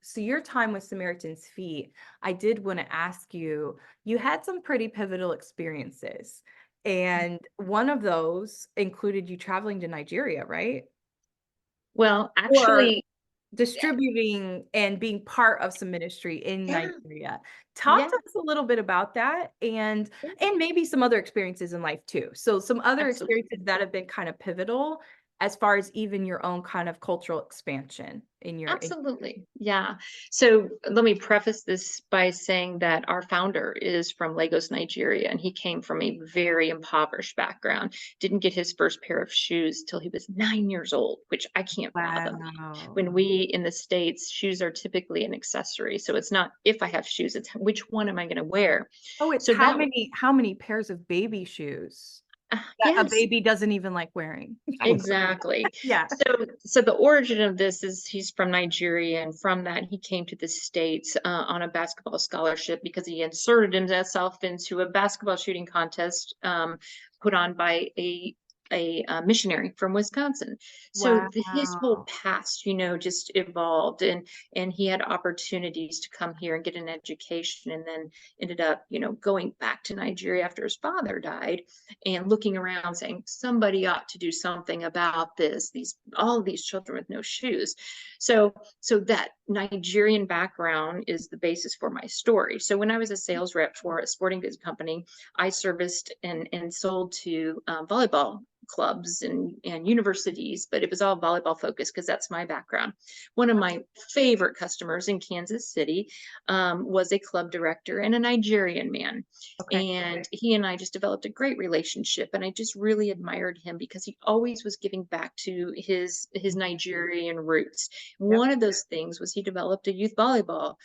So your time with Samaritan's Feet, I did want to ask you, you had some pretty pivotal experiences. And one of those included you traveling to Nigeria, right? Well, Or actually, yeah, distributing and being part of some ministry in yeah, Nigeria. Talk yeah, to us a little bit about that and maybe some other experiences in life too. So some other experiences absolutely. that have been kind of pivotal as far as even your own kind of cultural expansion in Absolutely. Yeah. So let me preface this by saying that our founder is from Lagos, Nigeria, and he came from a very impoverished background. Didn't get his first pair of shoes till he was 9 years old, which I can't fathom. Wow. When we in the States, shoes are typically an accessory. So it's not if I have shoes, it's which one am I going to wear? Oh, it's So that, how many pairs of baby shoes that a yes, baby doesn't even like wearing. exactly. Yeah. So the origin of this is he's from Nigeria, and from that he came to the States on a basketball scholarship because he inserted himself into a basketball shooting contest put on by a missionary from Wisconsin. So his whole Wow. past, just evolved, and he had opportunities to come here and get an education, and then ended up, going back to Nigeria after his father died and looking around saying somebody ought to do something about this, these all of these children with no shoes. So that Nigerian background is the basis for my story. So when I was a sales rep for a sporting goods company, I serviced and sold to volleyball clubs and universities, but it was all volleyball focused because that's my background. One of my favorite customers in Kansas City was a club director and a Nigerian man. Okay. And he and I just developed a great relationship. And I just really admired him because he always was giving back to his Nigerian roots. Yep. One of those things was he developed a youth volleyball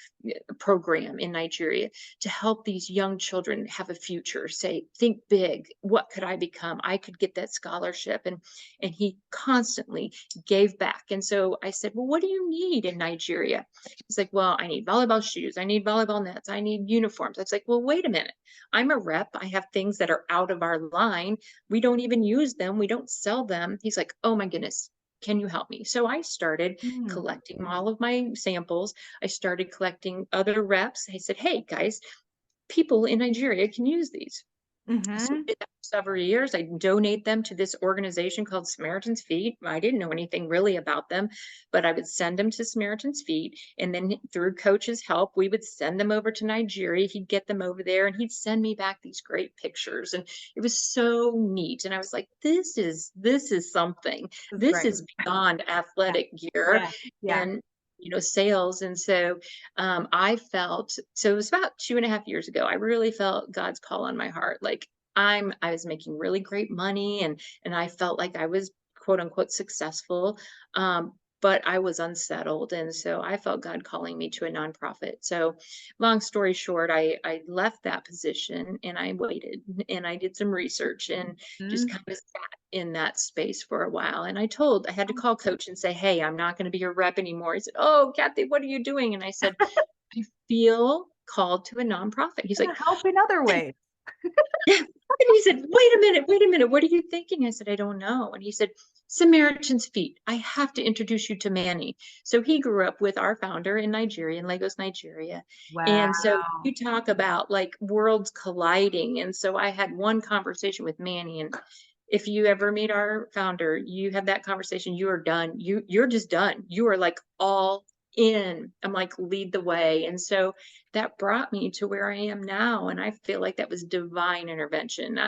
program in Nigeria to help these young children have a future, say, think big. What could I become? I could get that scholarship. And he constantly gave back. And so I said, well, what do you need in Nigeria? He's like, well, I need volleyball shoes. I need volleyball nets. I need uniforms. I was like, well, wait a minute. I'm a rep. I have things that are out of our line. We don't even use them. We don't sell them. He's like, oh my goodness. Can you help me? So I started Mm. collecting all of my samples. I started collecting other reps. I said, hey guys, people in Nigeria can use these. So I Mhm. did that for several years. I donate them to this organization called Samaritan's Feet. I didn't know anything really about them, but I would send them to Samaritan's Feet. And then through coach's help, we would send them over to Nigeria. He'd get them over there and he'd send me back these great pictures. And it was so neat. And I was like, this is something. That's This great. is beyond Yeah. athletic gear Yeah. Yeah. and sales. And so I felt so it was about 2.5 years ago. I really felt God's call on my heart. Like I was making really great money and I felt like I was quote unquote successful. But I was unsettled. And so I felt God calling me to a nonprofit. So long story short, I left that position and I waited and I did some research and just Mhm. kind of sat in that space for a while. And I had to call coach and say, hey, I'm not going to be your rep anymore. He said, oh, Kathy, what are you doing? And I said, I feel called to a nonprofit. He's like, Gonna help in other ways. yeah. And he said, wait a minute, what are you thinking? I said, I don't know. And he said, Samaritan's Feet. I have to introduce you to Manny. So he grew up with our founder in Nigeria, in Lagos, Nigeria. And so Wow. you talk about like worlds colliding. And so I had one conversation with Manny, and if you ever meet our founder, you have that conversation, you are done. You're just done. You are like all in. I'm like, lead the way. And so that brought me to where I am now. And I feel like that was divine intervention.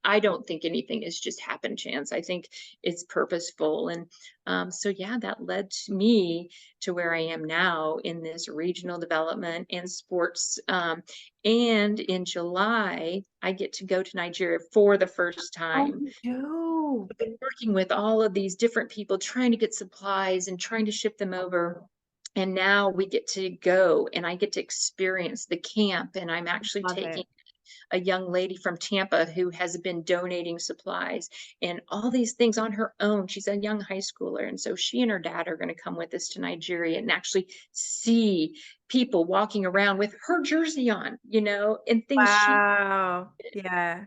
I don't think anything is just happen chance. I think it's purposeful. And so, yeah, that led to me to where I am now in this regional development and sports. And in July, I get to go to Nigeria for the first Oh, time. you do? I've been working with all of these different people, trying to get supplies and trying to ship them over. And now we get to go and I get to experience the camp. And I'm actually Love taking it. a young lady from Tampa who has been donating supplies and all these things on her own. She's a young high schooler. And so she and her dad are going to come with us to Nigeria and actually see people walking around with her jersey on, and things she. Wow. Yeah.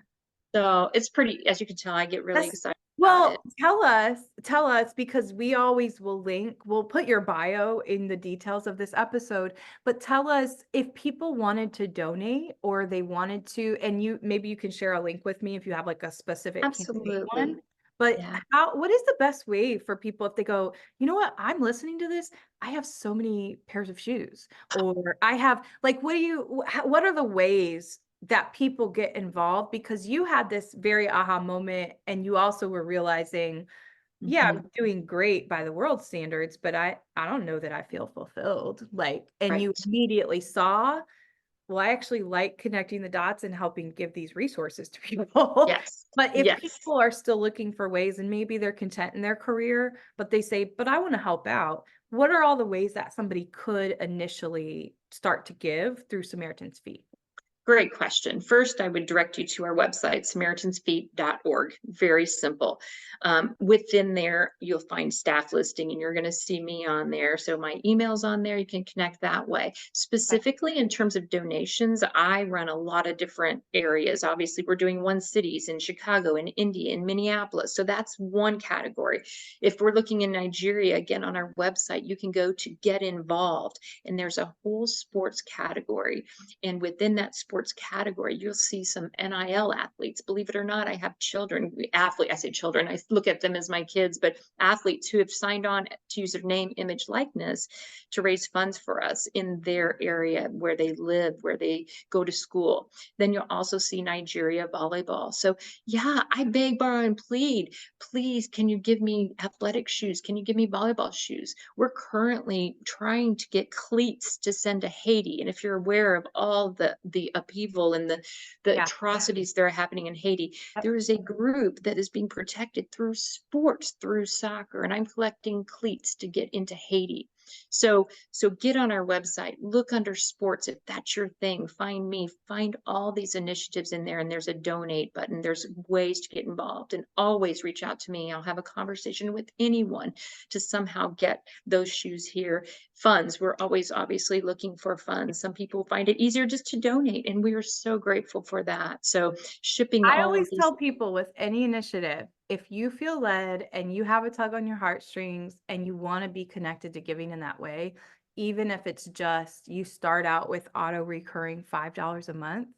So it's pretty, as you can tell, I get really That's excited about it. well, tell us because we always will link, we'll put your bio in the details of this episode, but tell us if people wanted to donate or they wanted to, and maybe you can share a link with me if you have like a specific campaign one. Absolutely. But Yeah. what is the best way for people if they go, you know what, I'm listening to this, I have so many pairs of shoes, or I have like, what are the ways that people get involved because you had this very aha moment and you also were realizing, yeah, I'm Mhm. doing great by the world standards, but I don't know that I feel fulfilled. Like, and you Right. immediately saw, well, I actually like connecting the dots and helping give these resources to people. Yes. But if Yes. people are still looking for ways and maybe they're content in their career, but they say, but I want to help out, what are all the ways that somebody could initially start to give through Samaritan's Feet? Great question. First, I would direct you to our website, SamaritansFeet.org. Very simple. Within there, you'll find staff listing, and you're going to see me on there. So my email's on there. You can connect that way. Specifically, in terms of donations, I run a lot of different areas. Obviously, we're doing one cities in Chicago, in India, in Minneapolis. So that's one category. If we're looking in Nigeria, again, on our website, you can go to get involved, and there's a whole sports category. And within that sports sports category, you'll see some NIL athletes. Believe it or not, I have children, athlete, I say children, I look at them as my kids, but athletes who have signed on to use their name, image, likeness to raise funds for us in their area where they live, where they go to school. Then you'll also see Nigeria volleyball. So yeah, I beg, borrow, and plead. Please, can you give me athletic shoes? Can you give me volleyball shoes? We're currently trying to get cleats to send to Haiti. And if you're aware of all the upheaval and the Yeah. atrocities that are happening in Haiti, Yep. there is a group that is being protected through sports, through soccer, and I'm collecting cleats to get into Haiti. So get on our website, look under sports if that's your thing. Find me, find all these initiatives in there, and there's a donate button. There's ways to get involved, and always reach out to me. I'll have a conversation with anyone to somehow get those shoes here. Funds, we're always obviously looking for funds. Some people find it easier just to donate, and we are so grateful for that. So shipping I all of always these. tell people with any initiative, if you feel led and you have a tug on your heartstrings and you want to be connected to giving in that way, even if it's just you start out with auto recurring $5 a month,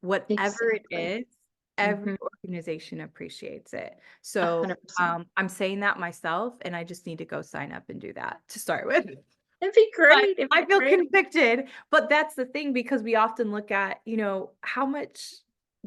whatever it Exactly. is, every Mhm. organization appreciates it. A So 100%. I'm saying that myself, and I just need to go sign up and do that to start with. It'd be But great. It'd I be feel great. convicted, but that's the thing because we often look at, how much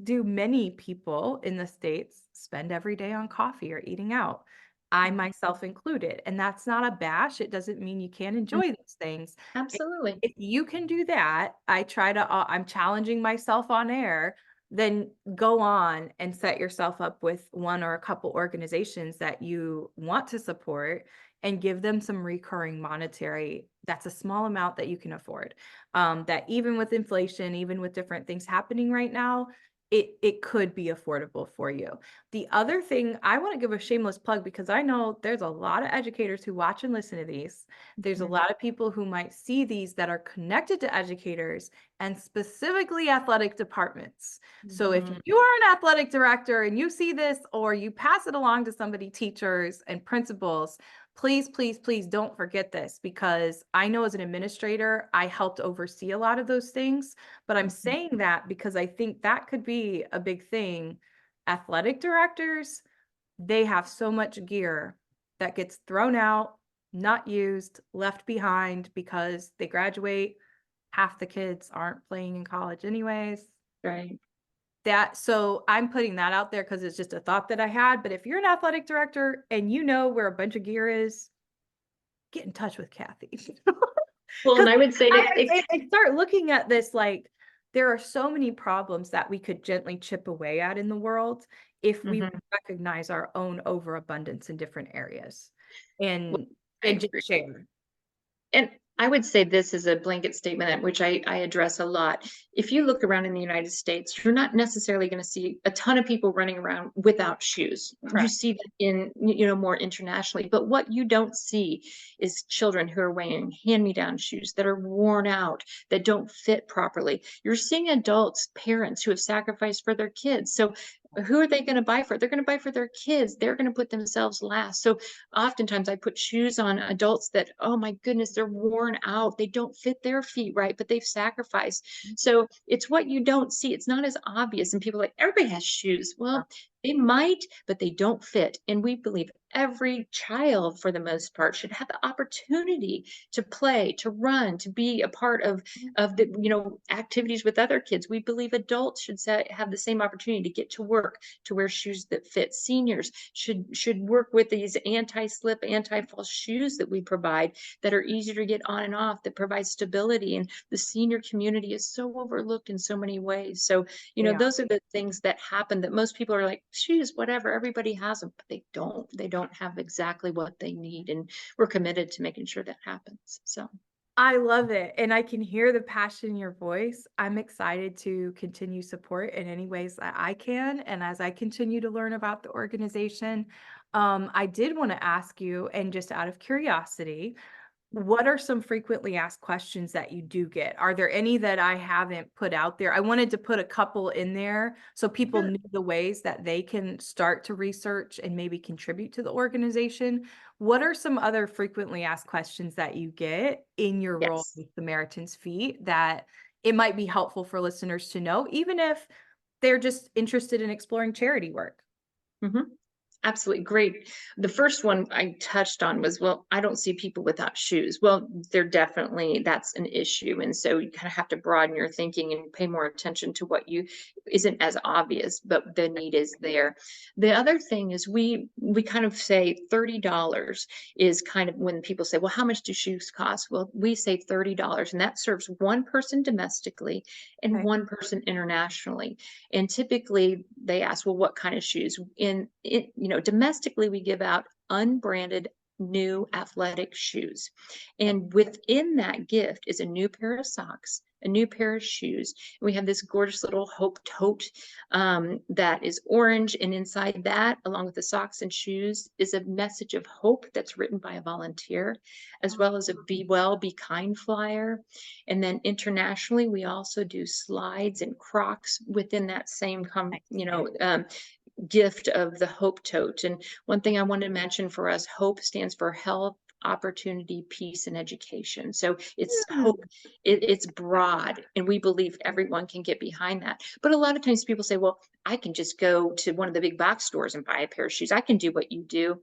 do many people in the States spend every day on coffee or eating out? I Mhm. myself included, and that's not a bash. It doesn't mean you can't Mm, enjoy those things. If absolutely. if you can do that, I'm challenging myself on air, then go on and set yourself up with one or a couple organizations that you want to support and give them some recurring monetary. That's a small amount that you can afford. That even with inflation, even with different things happening right now, it could be affordable for you. The other thing, I want to give a shameless plug because I know there's a lot of educators who watch and listen to these. There's a Mhm. lot of people who might see these that are connected to educators and specifically athletic departments. So if Mhm. you are an athletic director and you see this or you pass it along to somebody, teachers and principals, please, please, please don't forget this because I know as an administrator, I helped oversee a lot of those things. But I'm Mhm. saying that because I think that could be a big thing. Athletic directors, they have so much gear that gets thrown out, not used, left behind because they graduate. Half the kids aren't playing in college anyways. Right. So I'm putting that out there because it's just a thought that I had. But if you're an athletic director and you know where a bunch of gear is, get in touch with Kathy. Well, and Because I would say that if I start looking at this like there are so many problems that we could gently chip away at in the world if we Mhm. recognize our own overabundance in different areas Well, and I and just agree. share. And I would say this is a blanket statement at which I address a lot. If you look around in the United States, you're not necessarily going to see a ton of people running around without shoes. You Correct. see that in, more internationally. But what you don't see is children who are wearing hand-me-down shoes that are worn out, that don't fit properly. You're seeing adults, parents who have sacrificed for their kids. So who are they going to buy for? They're going to buy for their kids. They're going to put themselves last. So oftentimes I put shoes on adults that, oh my goodness, they're worn out. They don't fit their feet right, but they've sacrificed. So it's what you don't see. It's not as obvious. And people are like, everybody has shoes. Well, they might, but they don't fit. And we believe every child, for the most part, should have the opportunity to play, to run, to be a part of the activities with other kids. We believe adults should have the same opportunity to get to work, to wear shoes that fit. Seniors should work with these anti-slip, anti-fall shoes that we provide that are easier to get on and off, that provide stability. And the senior community is so overlooked in so many ways. So, Yeah. those are the things that happen that most people are like, shoes, whatever, everybody has them, but they don't have exactly what they need. And we're committed to making sure that happens. So I love it, and I can hear the passion in your voice. I'm excited to continue support in any ways that I can, and as I continue to learn about the organization, I did want to ask you, and just out of curiosity, what are some frequently asked questions that you do get? Are there any that I haven't put out there? I wanted to put a couple in there so people sure. knew the ways that they can start to research and maybe contribute to the organization. What are some other frequently asked questions that you get in your role Yes. with Samaritan's Feet that it might be helpful for listeners to know, even if they're just interested in exploring charity work. Mhm. Absolutely. Great. The first one I touched on was, well, I don't see people without shoes. Well, that's an issue. And so you kind of have to broaden your thinking and pay more attention to what you isn't as obvious, but the need is there. The other thing is we kind of say $30 is kind of when people say, well, how much do shoes cost? Well, we say $30, and that serves one person domestically and Okay. one person internationally. And typically they ask, well, what kind of shoes? In it, domestically, we give out unbranded new athletic shoes. And within that gift is a new pair of socks, a new pair of shoes. And we have this gorgeous little Hope tote that is orange. And inside that, along with the socks and shoes, is a message of hope that's written by a volunteer, as well as a Be Well, Be Kind flyer. And then internationally, we also do slides and Crocs within that same gift of the Hope Tote. And one thing I wanted to mention for us, HOPE stands for health, opportunity, peace, and education. So it's Mm, hope, it's broad, and we believe everyone can get behind that. But a lot of times people say, well, I can just go to one of the big box stores and buy a pair of shoes. I can do what you do.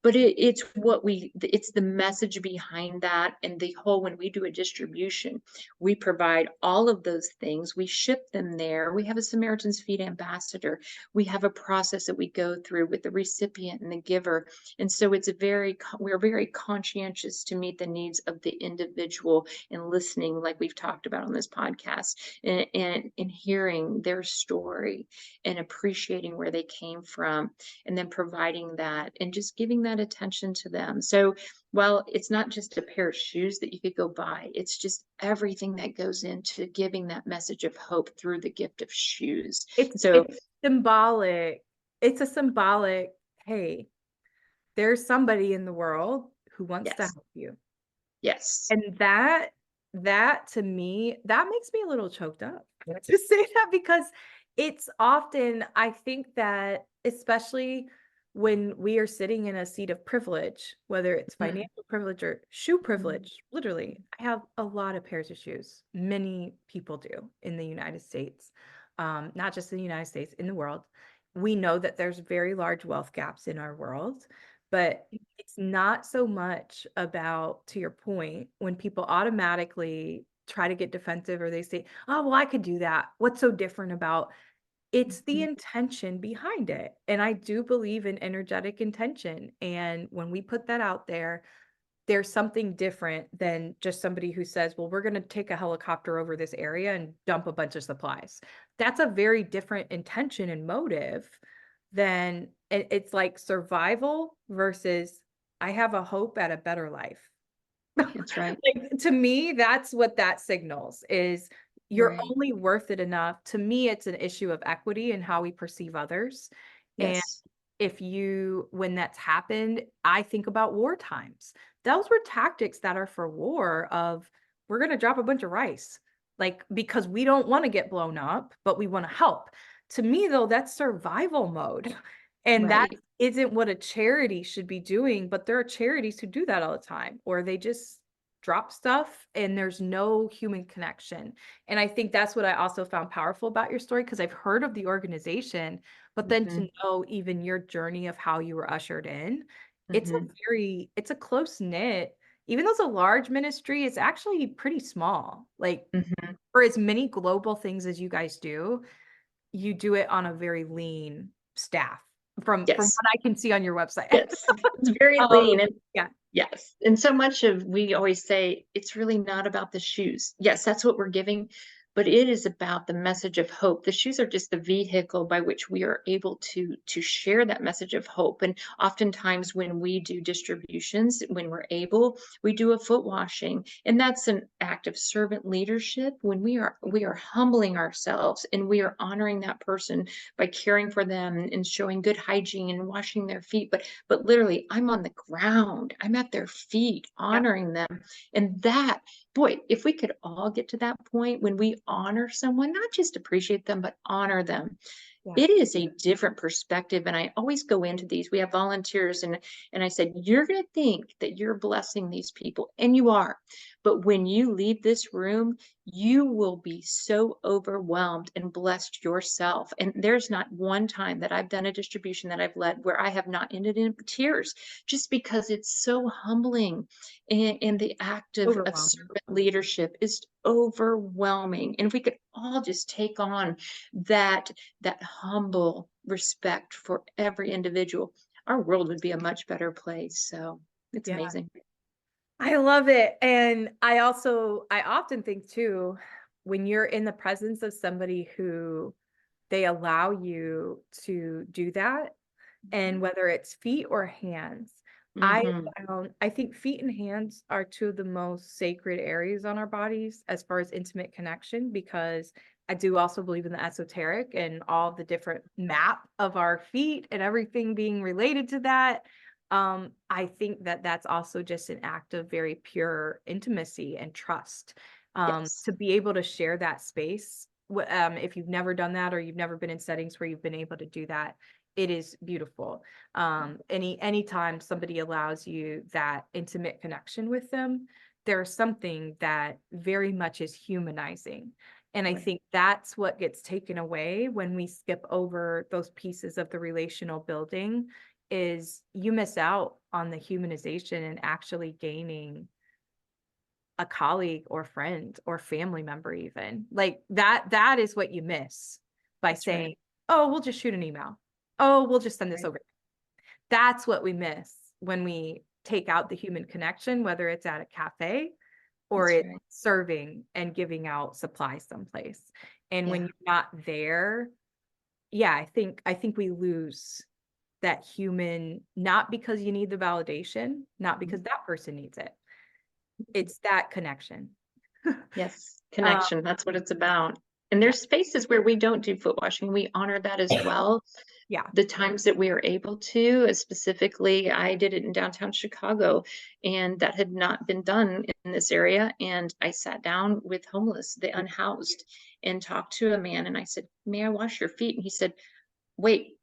But it's the message behind that, and the whole when we do a distribution, we provide all of those things. We ship them there. We have a Samaritan's Feet ambassador. We have a process that we go through with the recipient and the giver. And so we're very conscientious to meet the needs of the individual and listening, like we've talked about on this podcast, and hearing their story and appreciating where they came from, and then providing that and just giving that attention to them. So, while it's not just a pair of shoes that you could go buy, it's just everything that goes into giving that message of hope through the gift of shoes. So, it's symbolic. It's a symbolic, hey, there's somebody in the world who wants to yes, help you. yes, And that to me, that makes me a little choked up to say that, because it's often, I think that especially when we are sitting in a seat of privilege, whether it's mhm, financial privilege or shoe mhm, privilege, literally, I have a lot of pairs of shoes. Many people do in the United States, not just in the United States, in the world. We know that there's very large wealth gaps in our world, but it's not so much about, to your point, when people automatically try to get defensive or they say, oh, well, I could do that. What's so different about it's the mhm. intention behind it. And I do believe in energetic intention. And when we put that out there, there's something different than just somebody who says, well, we're going to take a helicopter over this area and dump a bunch of supplies. That's a very different intention and motive than it's like survival versus I have a hope at a better life. That's right. Like, to me, that's what that signals is you're Right. only worth it enough. To me, it's an issue of equity and how we perceive others. And Yes. when that's happened, I think about war times. Those were tactics that are for war of we're going to drop a bunch of rice, like because we don't want to get blown up, but we want to help. To me, though, that's survival mode. And that Right. isn't what a charity should be doing, but there are charities who do that all the time, or they just drop stuff and there's no human connection. And I think that's what I also found powerful about your story, because I've heard of the organization, but then to Mhm, know even your journey of how you were ushered in, mhm, it's a close knit, even though it's a large ministry, it's actually pretty small. Like mhm. for as many global things as you guys do, you do it on a very lean staff from Yes. what I can see on your website. Yes. It's very Um, lean. And yeah, yes, and so much of we always say it's really not about the shoes. Yes, that's what we're giving, but it is about the message of hope. The shoes are just the vehicle by which we are able to share that message of hope. And oftentimes when we do distributions, when we're able, we do a foot washing, and that's an act of servant leadership when we are humbling ourselves and we are honoring that person by caring for them and showing good hygiene and washing their feet. But literally, I'm on the ground. I'm at their feet, yep, honoring them. And that, boy, if we could all get to that point when we honor someone, not just appreciate them, but honor them, yeah, it is a different perspective. And I always go into these. We have volunteers, and I said, you're going to think that you're blessing these people, and you are. But when you leave this room, you will be so overwhelmed and blessed yourself. And there's not one time that I've done a distribution that I've led where I have not ended in tears, just because it's so humbling. And the act of Overwhelming. servant leadership is overwhelming. And if we could all just take on that humble respect for every individual, our world would be a much better place. So it's Yeah. amazing. I love it. And I often think too, when you're in the presence of somebody who they allow you to do that, and whether it's feet or hands, Hmm. I think feet and hands are two of the most sacred areas on our bodies as far as intimate connection, because I do also believe in the esoteric and all the different map of our feet and everything being related to that. I think that that's also just an act of very pure intimacy and trust. Yes. To be able to share that space, if you've never done that or you've never been in settings where you've been able to do that, it is beautiful. Anytime somebody allows you that intimate connection with them, there's something that very much is humanizing. And I Right. think that's what gets taken away when we skip over those pieces of the relational building, is you miss out on the humanization and actually gaining a colleague or friend or family member, even like that is what you miss by That's right. saying, oh, we'll just shoot an email, oh, we'll just send this Right. over. That's what we miss when we take out the human connection, whether it's at a cafe or That's it's right. serving and giving out supplies someplace. And when Yeah. you're not there, yeah, I think we lose that human, not because you need the validation, not because that person needs it, it's that connection. Yes. uh, Connection. That's what it's about. And yeah, there's spaces where we don't do foot washing. We honor that as well. yeah, The times that we are able to, specifically, I did it in downtown Chicago, and that had not been done in this area. And I sat down with homeless, the unhoused, and talked to a man. And I said, "May I wash your feet?" And he said, "Wait,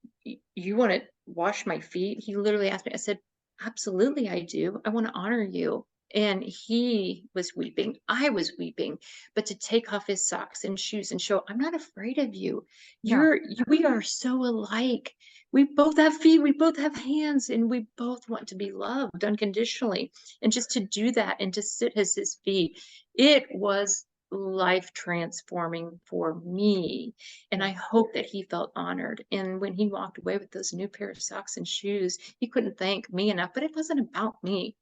you want to wash my feet?" He literally asked me. I said, "Absolutely, I do. I want to honor you." And he was weeping. I was weeping. But to take off his socks and shoes and show, "I'm not afraid of you. no, We are so alike. We both have feet, we both have hands, and we both want to be loved unconditionally." And just to do that and to sit at his feet, it was life transforming for me. And yeah. I hope that he felt honored. And when he walked away with those new pair of socks and shoes, he couldn't thank me enough. But it wasn't about me.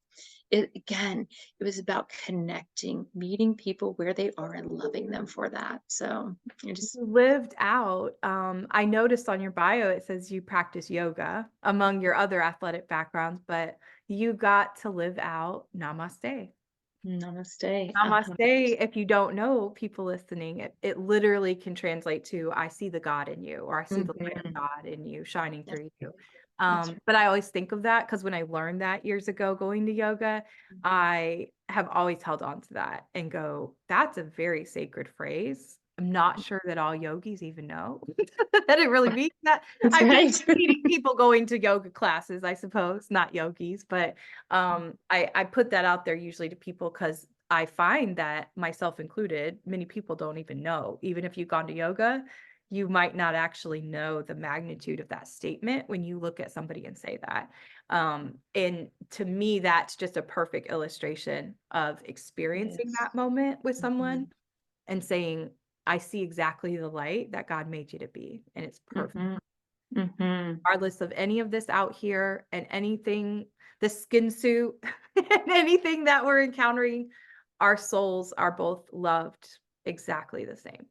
It was about connecting, meeting people where they are and loving them for that. So I You just, lived out. I noticed on your bio it says you practice yoga among your other athletic backgrounds, but you got to live out namaste. namaste. Namaste, if you don't know, people listening, it literally can translate to I see the God in you, or I see the light of Mhm. God in you shining That's through you. right. That's But I always think of that because when I learned that years ago going to yoga, right. I have always held on to that and go, that's a very sacred phrase. I'm not sure that all yogis even know that it really means that. That's I mean, right. meeting people going to yoga classes, I suppose, not yogis, but I put that out there usually to people because I find that, myself included, many people don't even know. Even if you've gone to yoga, you might not actually know the magnitude of that statement when you look at somebody and say that. And to me, that's just a perfect illustration of It experiencing is. that moment with someone Mhm. and saying, I see exactly the light that God made you to be, and it's perfect Mhm. Mhm. regardless of any of this out here and anything, the skin suit and anything that we're encountering, our souls are both loved exactly the same.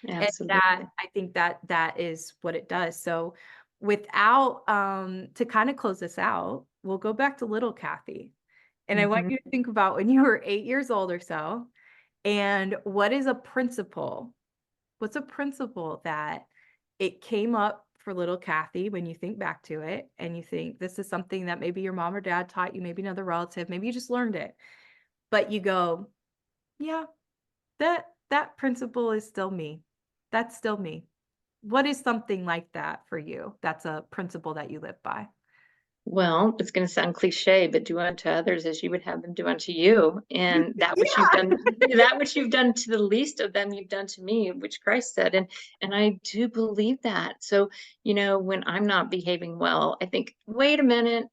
And that, Absolutely. I think that that is what it does. So without to kind of close this out, we'll go back to little Kathy. And I want Mhm. you to think about when you were 8 years old or so, and what's a principle that it came up for little Kathy when you think back to it and you think this is something that maybe your mom or dad taught you, maybe another relative, maybe you just learned it, but you go, yeah, that principle is still me. That's still me. What is something like that for you? That's a principle that you live by. Well, it's going to sound cliche, but do unto others as you would have them do unto you. And that which you've Yeah. done, that which you've done to the least of them, you've done to me, which Christ said. And I do believe that. So, when I'm not behaving well, I think, wait a minute,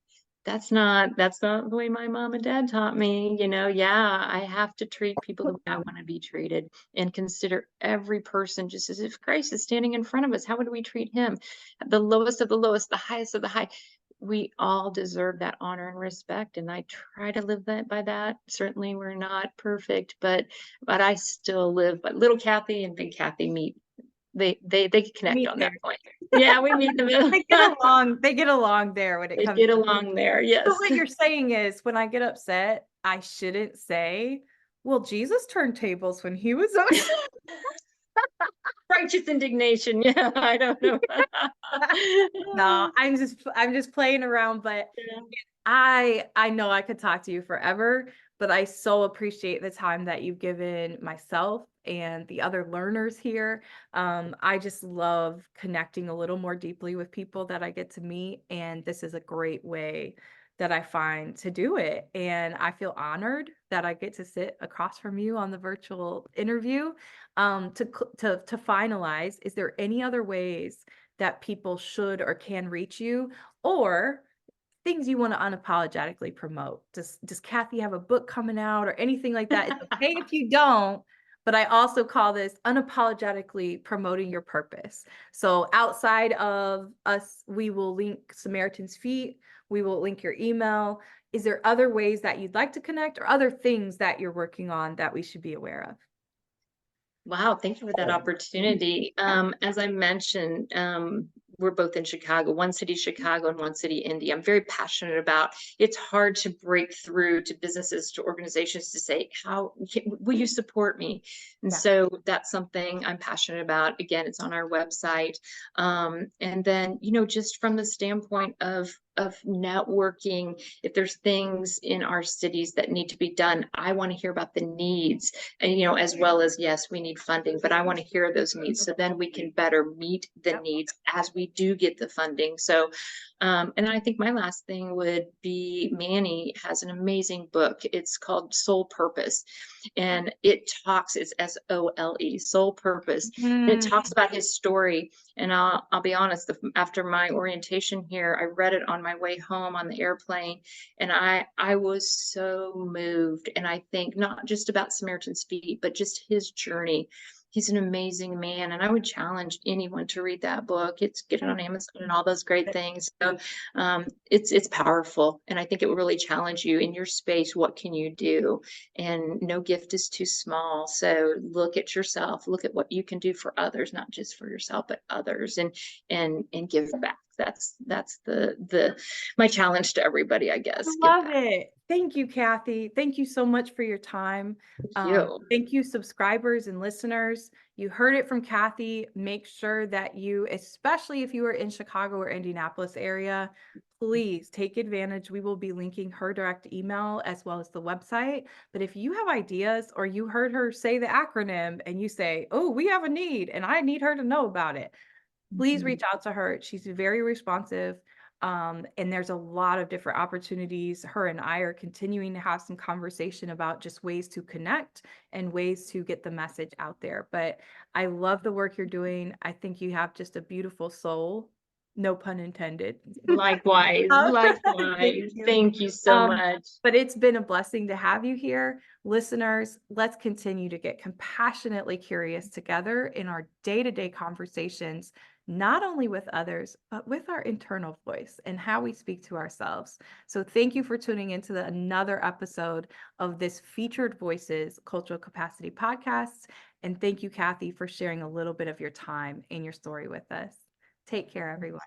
that's not the way my mom and dad taught me. Yeah, I have to treat people the way I want to be treated and consider every person just as if Christ is standing in front of us. How would we treat him? The lowest of the lowest, the highest of the high. We all deserve that honor and respect, and I try to live that by that. Certainly we're not perfect, but I still live. But little Kathy and big Kathy meet. They connect Meet on that there. point. Yeah, we meet in the middle. They get along there when it They comes get to. along there. So Yes. what you're saying is when I get upset, I shouldn't say, well, Jesus turned tables when he was on. Righteous indignation. Yeah, I don't know. No, I'm just playing around, but Yeah. I know I could talk to you forever, but I so appreciate the time that you've given myself and the other learners here. I just love connecting a little more deeply with people that I get to meet, and this is a great way that I find to do it. And I feel honored that I get to sit across from you on the virtual interview. To finalize, is there any other ways that people should or can reach you, or things you want to unapologetically promote? Does Kathy have a book coming out or anything like that? It's okay if you don't, but I also call this unapologetically promoting your purpose. So outside of us, we will link Samaritan's Feet, we will link your email. Is there other ways that you'd like to connect or other things that you're working on that we should be aware of? Wow, thank you for that opportunity. As I mentioned, we're both in Chicago, one city, Chicago, and one city, Indy. I'm very passionate about. It's hard to break through to businesses, to organizations to say, will you support me? And Yeah. so that's something I'm passionate about. Again, it's on our website. And then, just from the standpoint of networking, if there's things in our cities that need to be done, I want to hear about the needs. And as well as, yes, we need funding, but I want to hear those needs so then we can better meet the needs as we do get the funding. So and I think my last thing would be, Manny has an amazing book. It's called Soul Purpose, and it's SOLE, Soul Purpose. And it Mm, talks about his story. And I'll be honest, after my orientation here, I read it on my way home on the airplane, and I was so moved. And I think not just about Samaritan's Feet, but just his journey. He's an amazing man, and I would challenge anyone to read that book. Get it on Amazon and all those great things. So it's powerful, and I think it will really challenge you in your space. What can you do? And no gift is too small. So look at yourself. Look at what you can do for others, not just for yourself, but others, and give back. That's the my challenge to everybody, I I guess. Give love back. it. Thank you, Kathy. Thank you so much for your time. Thank you. Thank you, subscribers and listeners. You heard it from Kathy. Make sure that you, especially if you are in Chicago or Indianapolis area, please take advantage. We will be linking her direct email as well as the website. But if you have ideas or you heard her say the acronym and you say, oh, we have a need and I need her to know about it, please reach out to her. She's very responsive. And there's a lot of different opportunities. Her and I are continuing to have some conversation about just ways to connect and ways to get the message out there. But I love the work you're doing. I think you have just a beautiful soul. No pun intended. Likewise, Thank likewise. you. Thank you so Um, much. but it's been a blessing to have you here. Listeners, let's continue to get compassionately curious together in our day-to-day conversations, not only with others, but with our internal voice and how we speak to ourselves. So thank you for tuning into another episode of this Featured Voices Cultural Capacity podcast. And thank you, Kathy, for sharing a little bit of your time and your story with us. Take care, everyone.